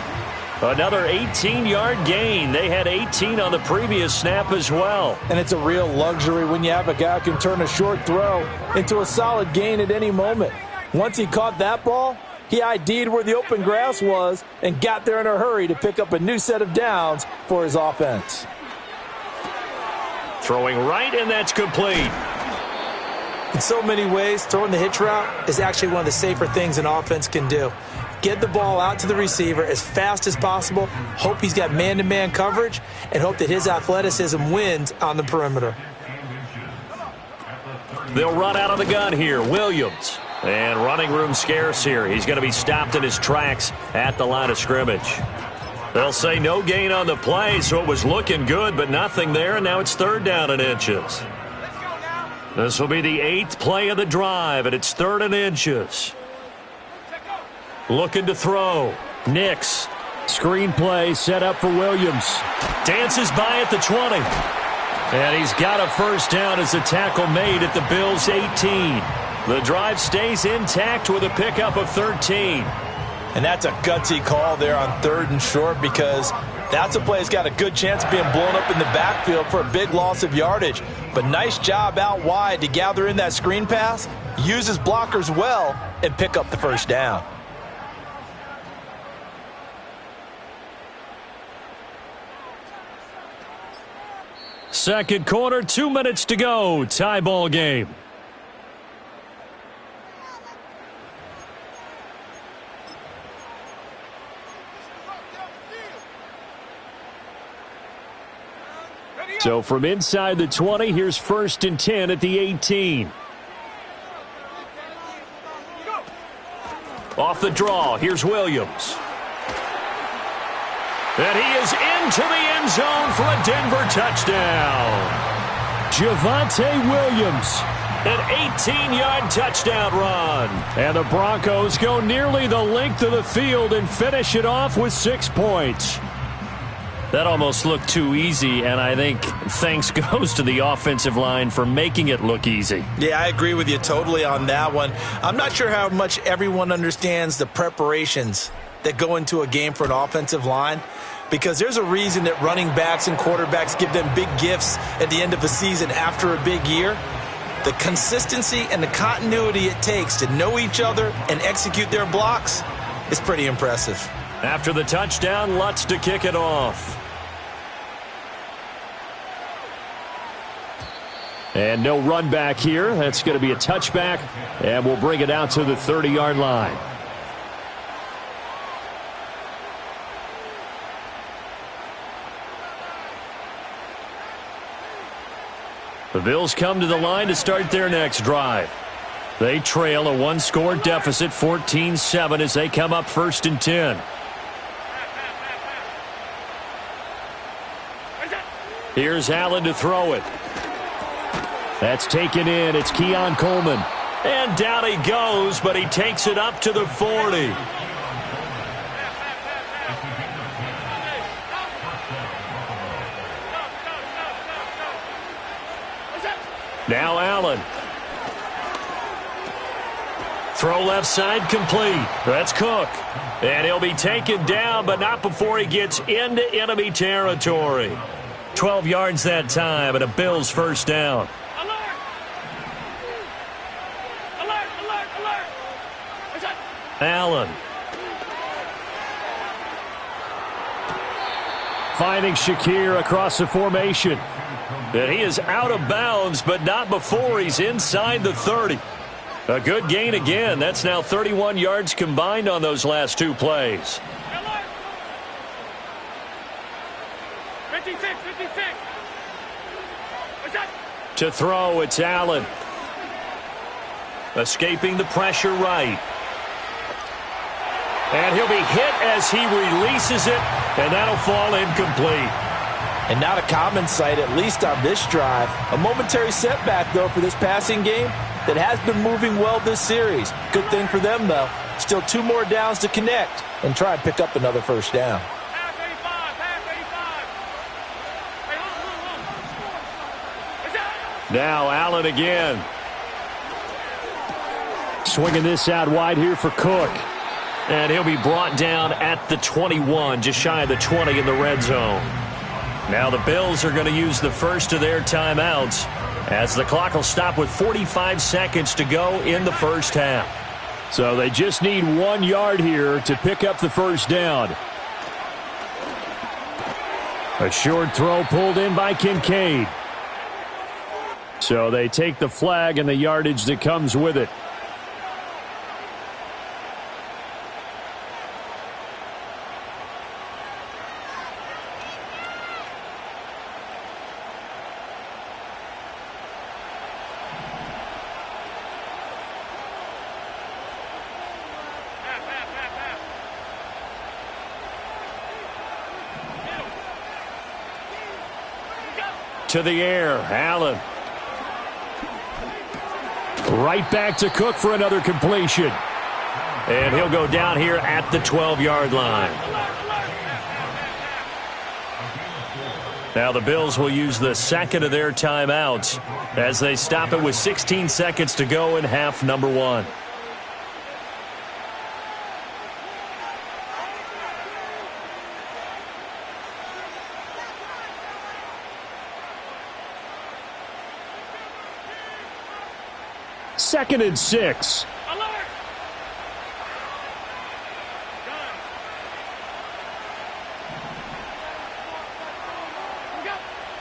Another 18-yard gain. They had 18 on the previous snap as well. And it's a real luxury when you have a guy who can turn a short throw into a solid gain at any moment. Once he caught that ball, he ID'd where the open grass was and got there in a hurry to pick up a new set of downs for his offense. Throwing right, and that's complete. In so many ways, throwing the hitch route is actually one of the safer things an offense can do. Get the ball out to the receiver as fast as possible. Hope he's got man-to-man coverage, and hope that his athleticism wins on the perimeter. They'll run out of the gun here. Williams. And running room scarce here. He's going to be stopped in his tracks at the line of scrimmage. They'll say no gain on the play, so it was looking good, but nothing there, and now it's 3rd down and inches. This will be the 8th play of the drive, and it's 3rd and inches. Looking to throw. Nix. Screen play set up for Williams. Dances by at the 20. And he's got a first down as a tackle made at the Bills' 18. The drive stays intact with a pickup of 13. And that's a gutsy call there on 3rd and short, because that's a play that's got a good chance of being blown up in the backfield for a big loss of yardage. But nice job out wide to gather in that screen pass, use his blockers well, and pick up the first down. Second quarter, 2 minutes to go. Tie ball game. So from inside the 20, here's 1st and 10 at the 18. Off the draw, here's Williams. And he is into the end zone for a Denver touchdown. Javonte Williams. An 18-yard touchdown run. And the Broncos go nearly the length of the field and finish it off with 6 points. That almost looked too easy, and I think thanks goes to the offensive line for making it look easy. Yeah, I agree with you totally on that one. I'm not sure how much everyone understands the preparations that go into a game for an offensive line, because there's a reason that running backs and quarterbacks give them big gifts at the end of a season after a big year. The consistency and the continuity it takes to know each other and execute their blocks is pretty impressive. After the touchdown, Lutz to kick it off. And no run back here. That's going to be a touchback, and we'll bring it out to the 30-yard line. The Bills come to the line to start their next drive. They trail a one-score deficit, 14-7, as they come up 1st and 10. Here's Allen to throw it. That's taken in. It's Keon Coleman. And down he goes, but he takes it up to the 40. Now Allen. Throw left side complete. That's Cook. And he'll be taken down, but not before he gets into enemy territory. 12 yards that time, and a Bills first down. Allen. Finding Shakir across the formation. And he is out of bounds, but not before he's inside the 30. A good gain again. That's now 31 yards combined on those last 2 plays. 56. To throw, it's Allen. Escaping the pressure right. And he'll be hit as he releases it, and that'll fall incomplete. And not a common sight, at least on this drive. A momentary setback, though, for this passing game that has been moving well this series. Good thing for them, though. Still 2 more downs to connect and try and pick up another first down. Now Allen again. Swinging this out wide here for Cook. And he'll be brought down at the 21, just shy of the 20 in the red zone. Now the Bills are going to use the first of their timeouts as the clock will stop with 45 seconds to go in the first half. So they just need 1 yard here to pick up the first down. A short throw pulled in by Kincaid. So they take the flag and the yardage that comes with it. to the air. Allen. Right back to Cook for another completion. And he'll go down here at the 12-yard line. Now the Bills will use the second of their timeouts as they stop it with 16 seconds to go in half number one. Second and 6.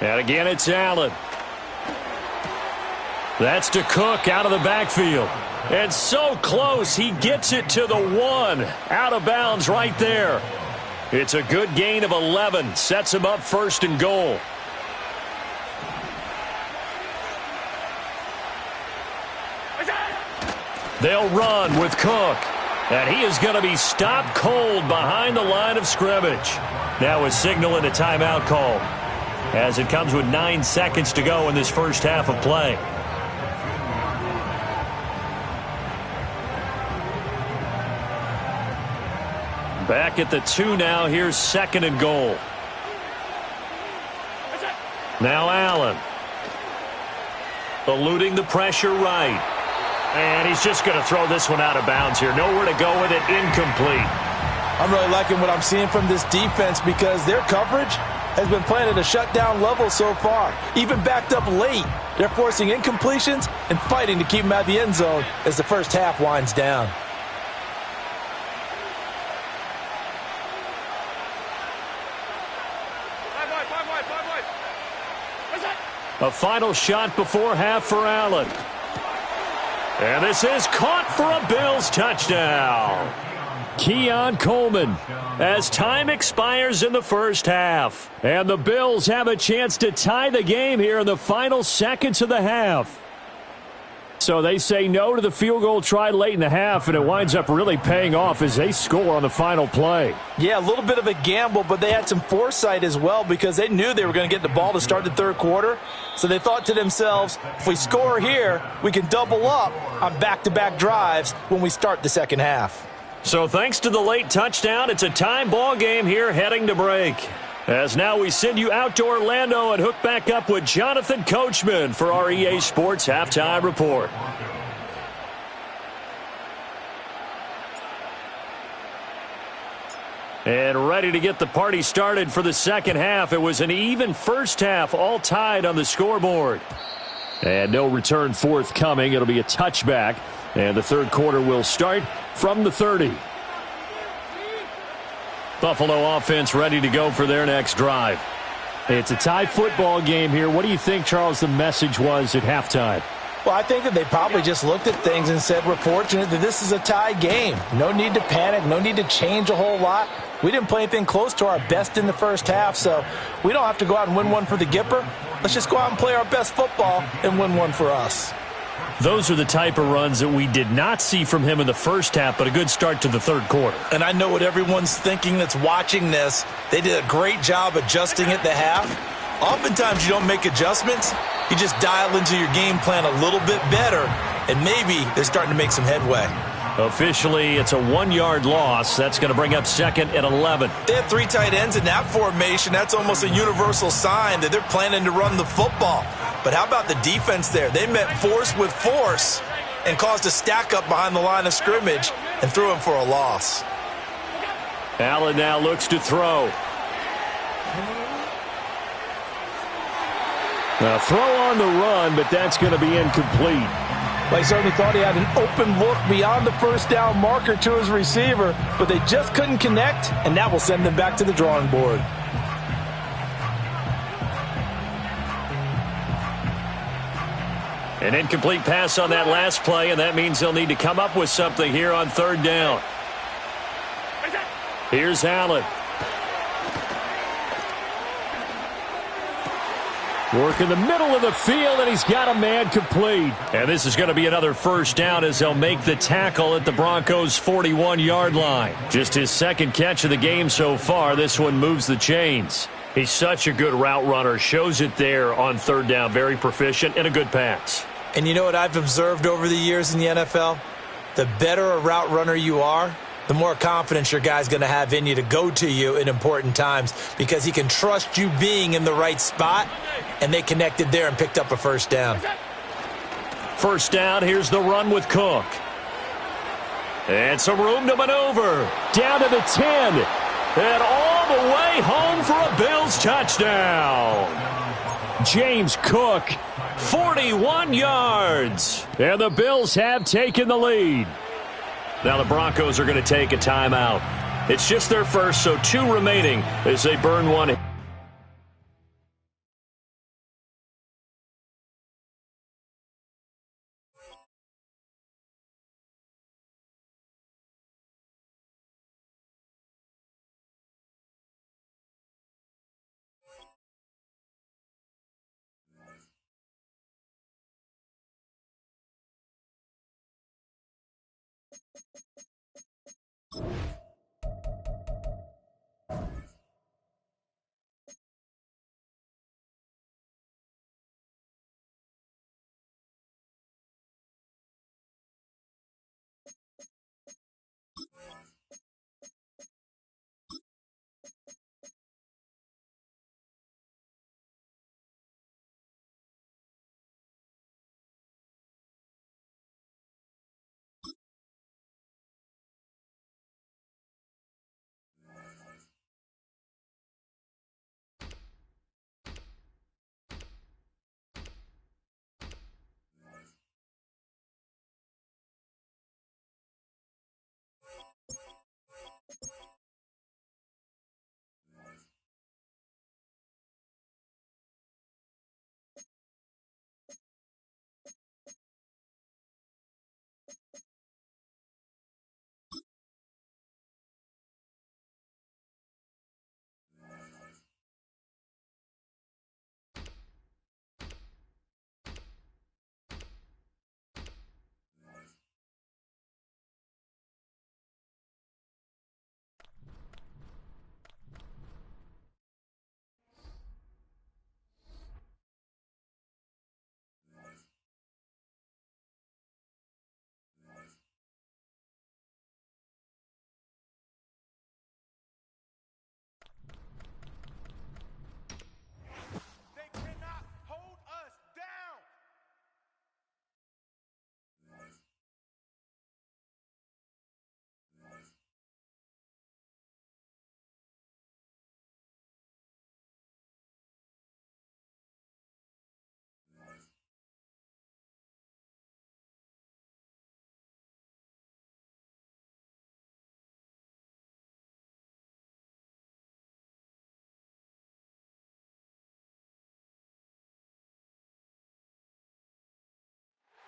And again, it's Allen. That's to Cook out of the backfield. And so close, he gets it to the 1. Out of bounds right there. It's a good gain of 11. Sets him up first and goal. They'll run with Cook. And he is going to be stopped cold behind the line of scrimmage. Now a signal and a timeout call, as it comes with 9 seconds to go in this first half of play. Back at the 2 now. Here's second and goal. Now Allen. Eluding the pressure right. And he's just going to throw this one out of bounds here. Nowhere to go with it. Incomplete. I'm really liking what I'm seeing from this defense because their coverage has been playing at a shutdown level so far. Even backed up late, they're forcing incompletions and fighting to keep them out of the end zone as the first half winds down. A final shot before half for Allen. And this is caught for a Bills touchdown. Keon Coleman, as time expires in the first half. And the Bills have a chance to tie the game here in the final seconds of the half. So they say no to the field goal try late in the half, and it winds up really paying off as they score on the final play. Yeah, a little bit of a gamble, but they had some foresight as well because they knew they were going to get the ball to start the third quarter. So they thought to themselves, if we score here, we can double up on back-to-back drives when we start the second half. So thanks to the late touchdown, it's a tie ball game here heading to break. As now we send you out to Orlando and hook back up with Jonathan Coachman for our EA Sports Halftime Report. And ready to get the party started for the second half. It was an even first half, all tied on the scoreboard. And no return forthcoming. It'll be a touchback. And the third quarter will start from the 30. Buffalo offense ready to go for their next drive. It's a tie football game here. What do you think, Charles, the message was at halftime? Well, I think that they probably just looked at things and said, we're fortunate that this is a tie game. No need to panic. No need to change a whole lot. We didn't play anything close to our best in the first half, so we don't have to go out and win one for the Gipper. Let's just go out and play our best football and win one for us. Those are the type of runs that we did not see from him in the first half, but a good start to the third quarter. And I know what everyone's thinking that's watching this. They did a great job adjusting at the half. Oftentimes you don't make adjustments. You just dial into your game plan a little bit better, and maybe they're starting to make some headway. Officially, it's a 1-yard loss. That's going to bring up second and 11. They have 3 tight ends in that formation. That's almost a universal sign that they're planning to run the football. But how about the defense there? They met force with force and caused a stack up behind the line of scrimmage and threw him for a loss. Allen now looks to throw. A throw on the run, but that's going to be incomplete. Well, he certainly thought he had an open look beyond the first down marker to his receiver, but they just couldn't connect, and that will send them back to the drawing board. An incomplete pass on that last play, and that means they'll need to come up with something here on third down. Here's Allen. Work in the middle of the field, and he's got a man complete. And this is going to be another first down as they'll make the tackle at the Broncos' 41-yard line. Just his second catch of the game so far. This one moves the chains. He's such a good route runner. Shows it there on third down. Very proficient and a good pass. And you know what I've observed over the years in the NFL? The better a route runner you are, the more confidence your guy's going to have in you to go to you in important times because he can trust you being in the right spot, and they connected there and picked up a first down. First down, here's the run with Cook. And some room to maneuver. Down to the 10. And all the way home for a Bills touchdown. James Cook, 41 yards. And the Bills have taken the lead. Now the Broncos are going to take a timeout. It's just their first, so 2 remaining as they burn one.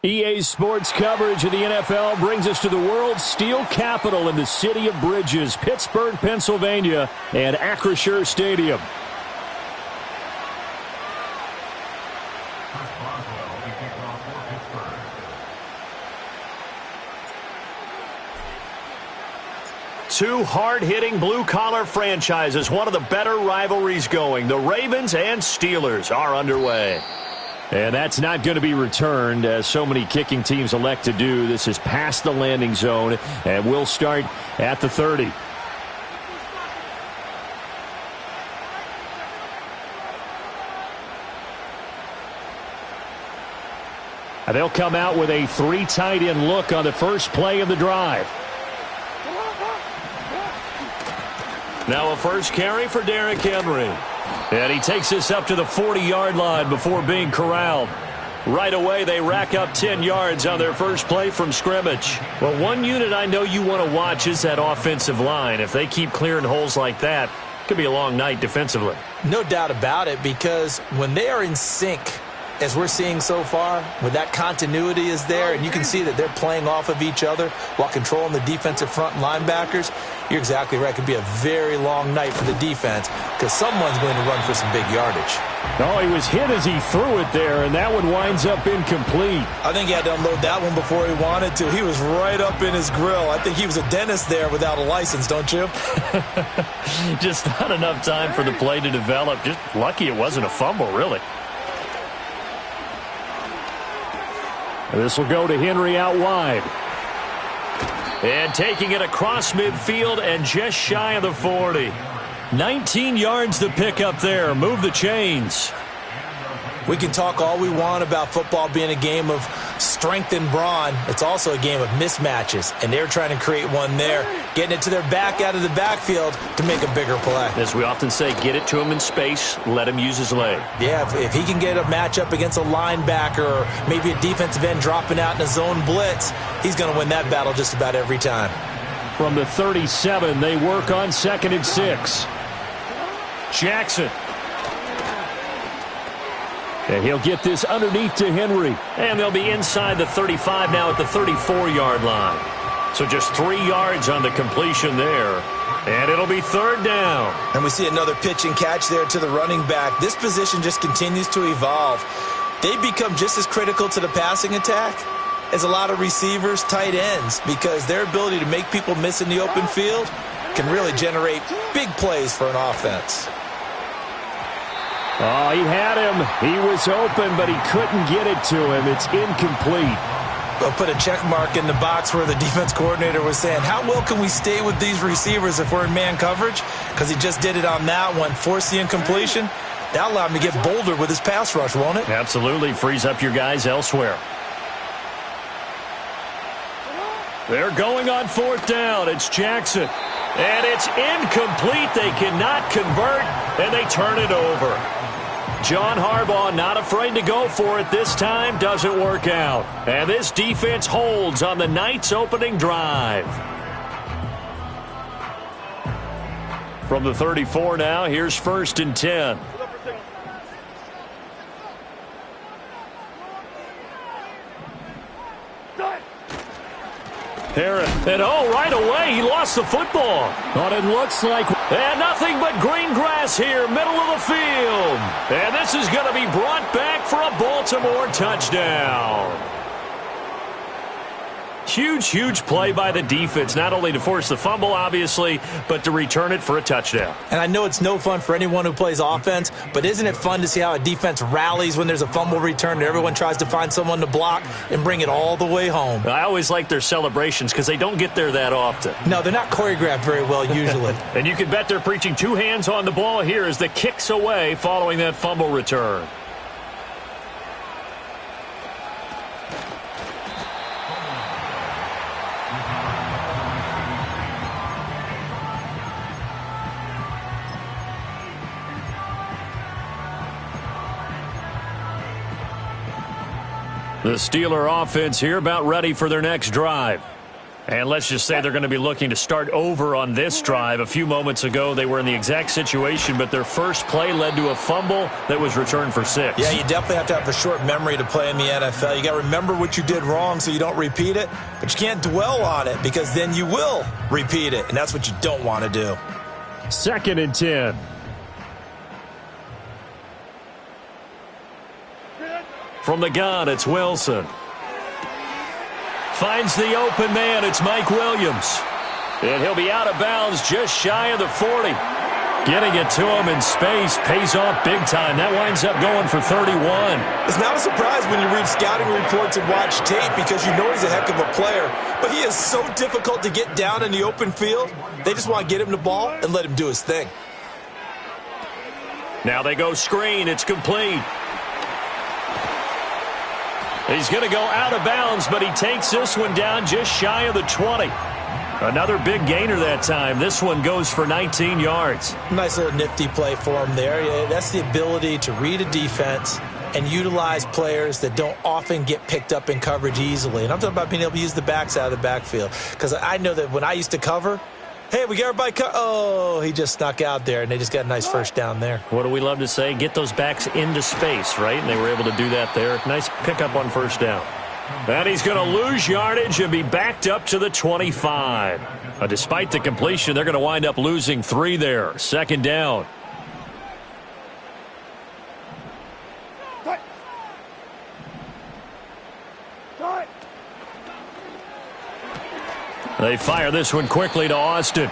EA Sports coverage of the NFL brings us to the world's steel capital in the city of Bridges, Pittsburgh, Pennsylvania, and Acrisure Stadium. Two hard-hitting blue-collar franchises, one of the better rivalries going. The Ravens and Steelers are underway. And that's not going to be returned, as so many kicking teams elect to do. This is past the landing zone, and we'll start at the 30. And they'll come out with a 3 tight end look on the first play of the drive. Now a first carry for Derrick Henry. And he takes this up to the 40-yard line before being corralled. Right away, they rack up 10 yards on their first play from scrimmage. Well, one unit I know you want to watch is that offensive line. If they keep clearing holes like that, it could be a long night defensively. No doubt about it, because when they are in sync, as we're seeing so far, when that continuity is there, and you can see that they're playing off of each other while controlling the defensive front and linebackers, you're exactly right. It could be a very long night for the defense because someone's going to run for some big yardage. Oh, he was hit as he threw it there, and that one winds up incomplete. I think he had to unload that one before he wanted to. He was right up in his grill. I think he was a dentist there without a license, don't you? Just not enough time for the play to develop. Just lucky it wasn't a fumble, really. This will go to Henry out wide. And taking it across midfield and just shy of the 40. 19 yards to pick up there. Move the chains. We can talk all we want about football being a game of strength and brawn. It's also a game of mismatches, and they're trying to create one there, getting it to their back out of the backfield to make a bigger play. As we often say, get it to him in space, let him use his leg. Yeah, if he can get a matchup against a linebacker or maybe a defensive end dropping out in a zone blitz, he's going to win that battle just about every time. From the 37, they work on 2nd and 6. Jackson. And he'll get this underneath to Henry. And they'll be inside the 35 now at the 34-yard line. So just 3 yards on the completion there. And it'll be 3rd down. And we see another pitch and catch there to the running back. This position just continues to evolve. They become just as critical to the passing attack as a lot of receivers, tight ends, because their ability to make people miss in the open field can really generate big plays for an offense. Oh, he had him. He was open, but he couldn't get it to him. It's incomplete. They'll put a check mark in the box where the defense coordinator was saying, how well can we stay with these receivers if we're in man coverage? Because he just did it on that one, forced the incompletion. That'll allow him to get bolder with his pass rush, won't it? Absolutely. Frees up your guys elsewhere. They're going on 4th down. It's Jackson. And it's incomplete. They cannot convert, and they turn it over. John Harbaugh not afraid to go for it this time. Doesn't work out. And this defense holds on the night's opening drive. From the 34 now, here's 1st and 10. Harris, and right away, he lost the football. But it looks like... And nothing but green grass here, middle of the field. And this is going to be brought back for a Baltimore touchdown. Huge, huge play by the defense, not only to force the fumble, obviously, but to return it for a touchdown. And I know it's no fun for anyone who plays offense, but isn't it fun to see how a defense rallies when there's a fumble return and everyone tries to find someone to block and bring it all the way home? I always like their celebrations because they don't get there that often. No, they're not choreographed very well usually. And you can bet they're preaching 2 hands on the ball here as the kick's away following that fumble return. The Steeler offense here about ready for their next drive. And let's just say they're going to be looking to start over on this drive. A few moments ago, they were in the exact situation, but their first play led to a fumble that was returned for 6. Yeah, you definitely have to have a short memory to play in the NFL. You got to remember what you did wrong so you don't repeat it, but you can't dwell on it because then you will repeat it, and that's what you don't want to do. 2nd and 10. From the gun, it's Wilson. Finds the open man. It's Mike Williams. And he'll be out of bounds just shy of the 40. Getting it to him in space pays off big time. That winds up going for 31. It's not a surprise when you read scouting reports and watch tape because you know he's a heck of a player. But he is so difficult to get down in the open field. They just want to get him the ball and let him do his thing. Now they go screen. It's complete. He's going to go out of bounds, but he takes this one down just shy of the 20. Another big gainer that time. This one goes for 19 yards. Nice little nifty play for him there. Yeah, that's the ability to read a defense and utilize players that don't often get picked up in coverage easily. And I'm talking about being able to use the backs out of the backfield. Because I know that when I used to cover, hey, we got everybody oh, he just snuck out there, and they just got a nice first down there. What do we love to say? Get those backs into space, right? And they were able to do that there. Nice pickup on 1st down. And he's going to lose yardage and be backed up to the 25. Despite the completion, they're going to wind up losing 3 there. 2nd down. They fire this one quickly to Austin.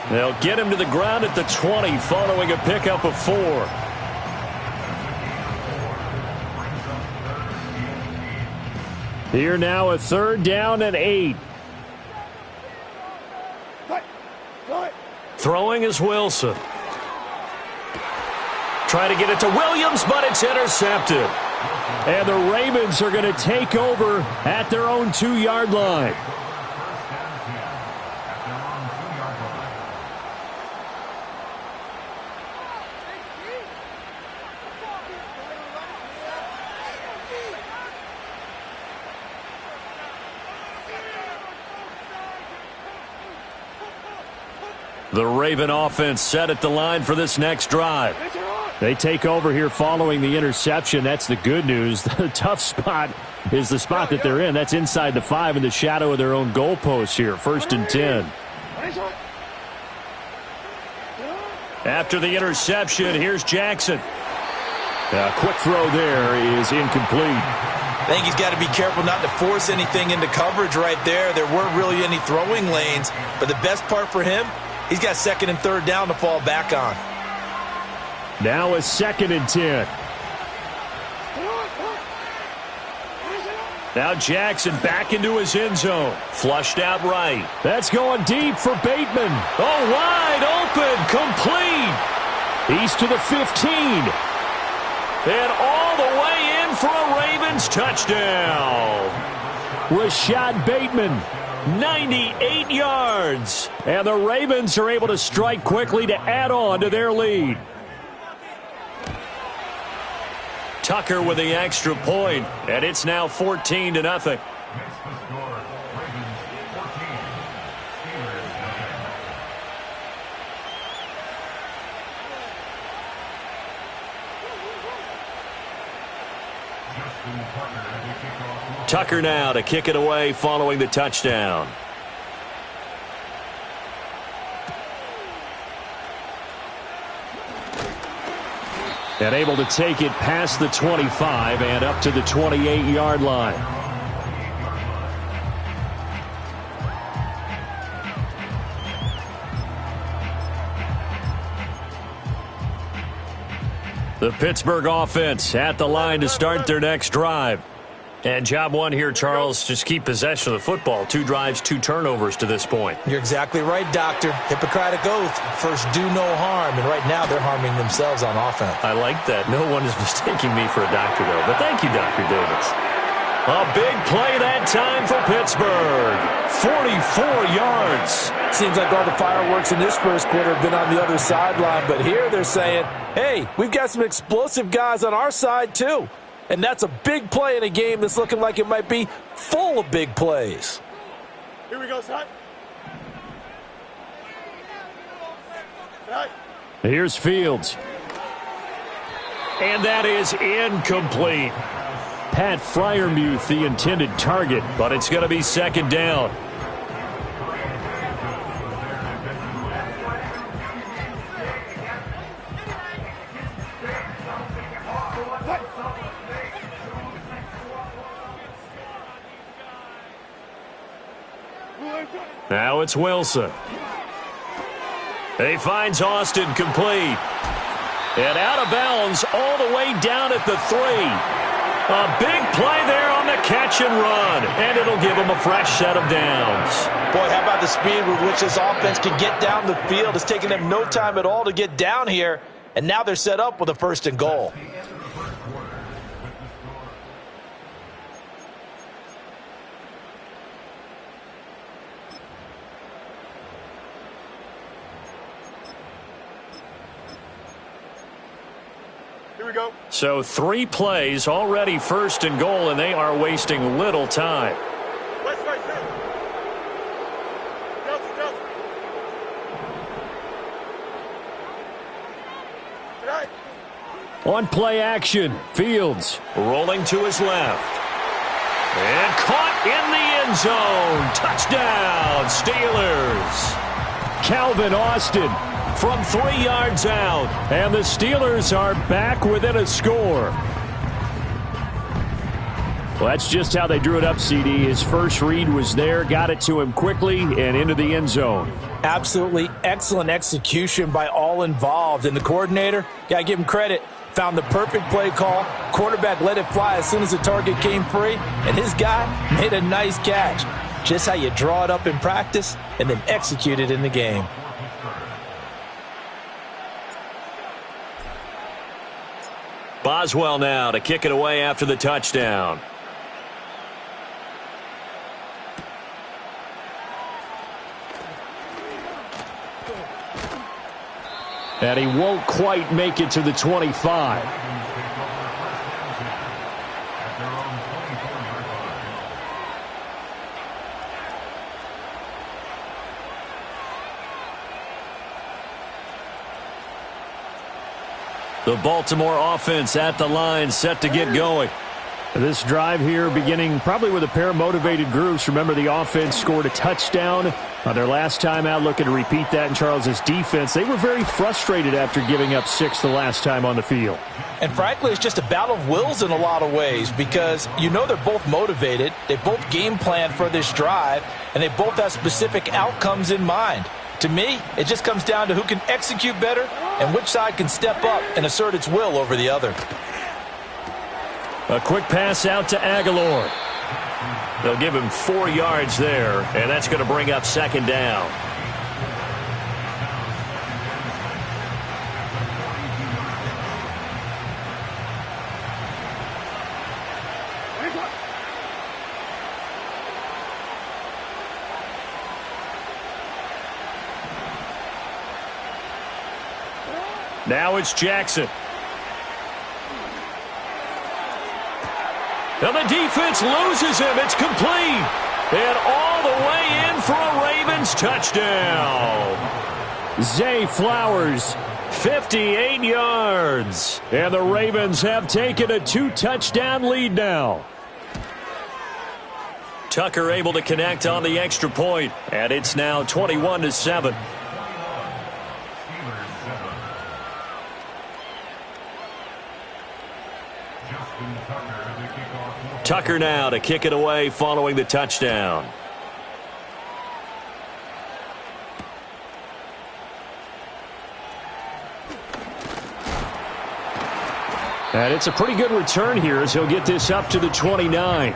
They'll get him to the ground at the 20 following a pickup of 4. Here now a 3rd down and 8. Throwing is Wilson. Try to get it to Williams, but it's intercepted. And the Ravens are going to take over at their own 2-yard line. The Raven offense set at the line for this next drive. They take over here following the interception. That's the good news. The tough spot is the spot that they're in. That's inside the 5 in the shadow of their own goalpost here. 1st and 10. After the interception, here's Jackson. A quick throw there is incomplete. I think he's got to be careful not to force anything into coverage right there. There weren't really any throwing lanes, but the best part for him, he's got 2nd and 3rd down to fall back on. Now a 2nd and 10. Now Jackson back into his end zone. Flushed out right. That's going deep for Bateman. Oh, wide open. Complete. He's to the 15. And all the way in for a Ravens touchdown. Rashad Bateman. 98 yards. And the Ravens are able to strike quickly to add on to their lead. Tucker with the extra point, and it's now 14-0. Tucker now to kick it away following the touchdown. And able to take it past the 25 and up to the 28-yard line. The Pittsburgh offense at the line to start their next drive. And job one here, Charles, just keep possession of the football. 2 drives, 2 turnovers to this point. You're exactly right, Doctor. Hippocratic oath. First, do no harm. And right now, they're harming themselves on offense. I like that. No one is mistaking me for a doctor, though. But thank you, Dr. Davis. A big play that time for Pittsburgh. 44 yards. Seems like all the fireworks in this first quarter have been on the other sideline. But here they're saying, hey, we've got some explosive guys on our side, too. And that's a big play in a game that's looking like it might be full of big plays. Here we go, son. Here's Fields. And that is incomplete. Pat Freiermuth, the intended target, but it's going to be 2nd down. Now it's Wilson. He finds Austin complete. And out of bounds all the way down at the 3. A big play there on the catch and run. And it'll give him a fresh set of downs. Boy, how about the speed with which this offense can get down the field? It's taking them no time at all to get down here. And now they're set up with a 1st and goal. So 3 plays already 1st and goal, and they are wasting little time. On play action, Fields rolling to his left. And caught in the end zone. Touchdown, Steelers. Calvin Austin from 3 yards out. And the Steelers are back within a score. Well, that's just how they drew it up, CD. His first read was there, got it to him quickly, and into the end zone. Absolutely excellent execution by all involved. And the coordinator, got to give him credit, found the perfect play call. Quarterback let it fly as soon as the target came free, and his guy made a nice catch. Just how you draw it up in practice and then execute it in the game. Boswell now to kick it away after the touchdown. And he won't quite make it to the 25. The Baltimore offense at the line, set to get going. This drive here beginning probably with a pair of motivated groups. Remember, the offense scored a touchdown on their last time out, looking to repeat that in Charles's defense. They were very frustrated after giving up 6 the last time on the field. And frankly, it's just a battle of wills in a lot of ways because you know they're both motivated. They both game plan for this drive, and they both have specific outcomes in mind. To me, it just comes down to who can execute better and which side can step up and assert its will over the other. A quick pass out to Aguilar. They'll give him 4 yards there, and that's going to bring up second down. Now it's Jackson. And the defense loses him. It's complete. And all the way in for a Ravens touchdown. Zay Flowers, 58 yards. and the Ravens have taken a 2-touchdown lead now. Tucker able to connect on the extra point, and it's now 21-7. Tucker now to kick it away following the touchdown. And it's a pretty good return here as he'll get this up to the 29.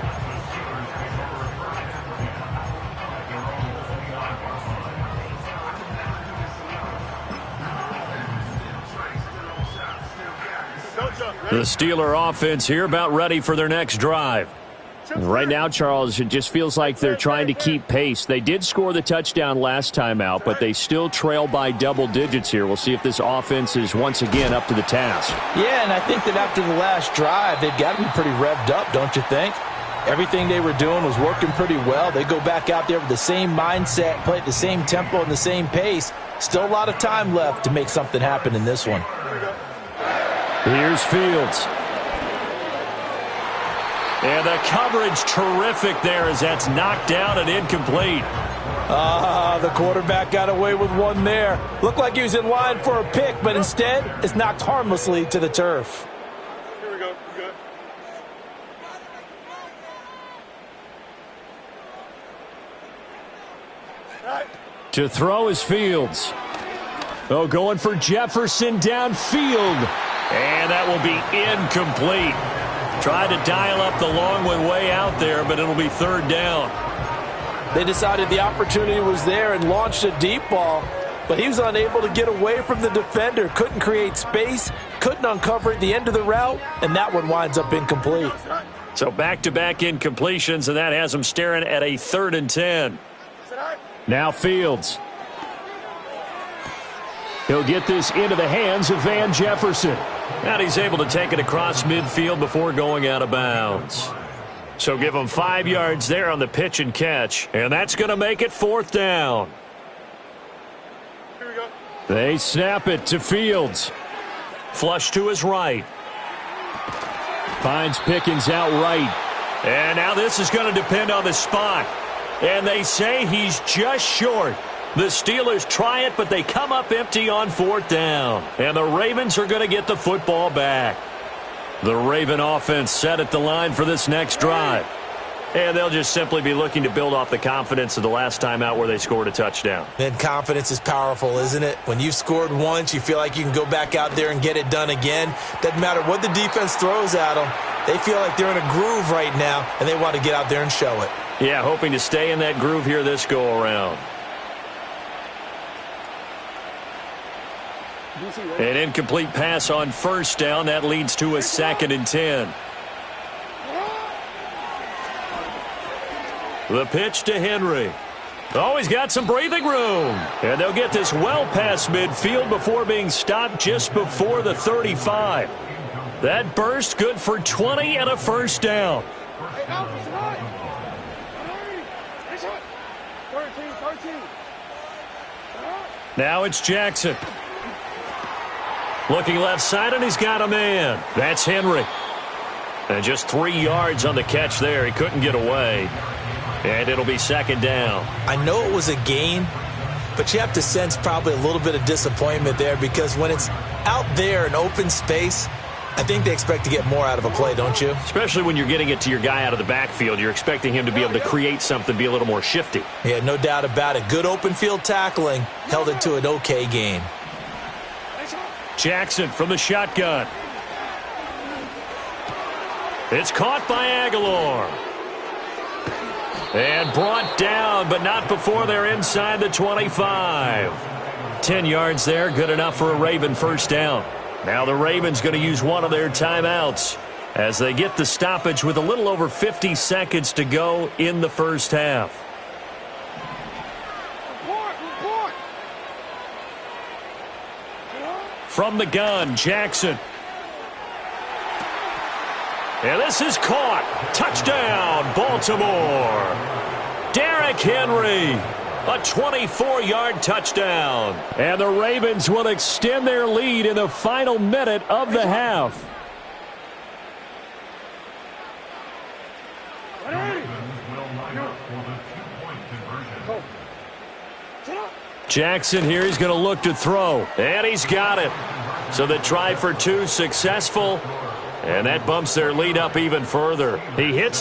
The Steeler offense here about ready for their next drive. Right now, Charles, it just feels like they're trying to keep pace. They did score the touchdown last time out, but they still trail by double digits here. We'll see if this offense is once again up to the task. Yeah, and I think that after the last drive, they've got to be pretty revved up, don't you think? Everything they were doing was working pretty well. They go back out there with the same mindset, play at the same tempo and the same pace. Still a lot of time left to make something happen in this one. Here's Fields. And the coverage terrific there as that's knocked down and incomplete. The quarterback got away with one there. Looked like he was in line for a pick, but instead it's knocked harmlessly to the turf. Here we go. Good. To throw is Fields. Oh, going for Jefferson downfield. And that will be incomplete. Tried to dial up the long one way out there, but it'll be third down. They decided the opportunity was there and launched a deep ball, but he was unable to get away from the defender. Couldn't create space, couldn't uncover at the end of the route, and that one winds up incomplete. So back-to-back incompletions, and that has him staring at a 3rd and 10. Now Fields. He'll get this into the hands of Van Jefferson. And he's able to take it across midfield before going out of bounds. So give him 5 yards there on the pitch and catch, and that's going to make it 4th down. Here we go. They snap it to Fields. Flush to his right. Finds Pickens out right. And now this is going to depend on the spot. And they say he's just short. The Steelers try it, but they come up empty on 4th down. And the Ravens are going to get the football back. The Raven offense set at the line for this next drive. And they'll just simply be looking to build off the confidence of the last time out where they scored a touchdown. And confidence is powerful, isn't it? When you've scored once, you feel like you can go back out there and get it done again. Doesn't matter what the defense throws at them. They feel like they're in a groove right now, and they want to get out there and show it. Yeah, hoping to stay in that groove here this go-around. An incomplete pass on 1st down. That leads to a 2nd and 10. The pitch to Henry. Oh, he's got some breathing room. And they'll get this well past midfield before being stopped just before the 35. That burst good for 20 and a 1st down. Now it's Jackson. Looking left side, and he's got a man. That's Henry. And just 3 yards on the catch there. He couldn't get away. And it'll be 2nd down. I know it was a gain, but you have to sense probably a little bit of disappointment there because when it's out there in open space, I think they expect to get more out of a play, don't you? Especially when you're getting it to your guy out of the backfield. You're expecting him to be able to create something, be a little more shifty. Yeah, no doubt about it. Good open field tackling held it to an okay gain. Jackson from the shotgun. It's caught by Aguilar. And brought down, but not before they're inside the 25. 10 yards there, good enough for a Raven 1st down. Now the Ravens going to use one of their timeouts as they get the stoppage with a little over 50 seconds to go in the 1st half. From the gun, Jackson. And this is caught. Touchdown, Baltimore. Derrick Henry, a 24-yard touchdown. And the Ravens will extend their lead in the final minute of the half. Jackson here, he's going to look to throw. And he's got it. So the try for 2 successful. And that bumps their lead up even further. He hits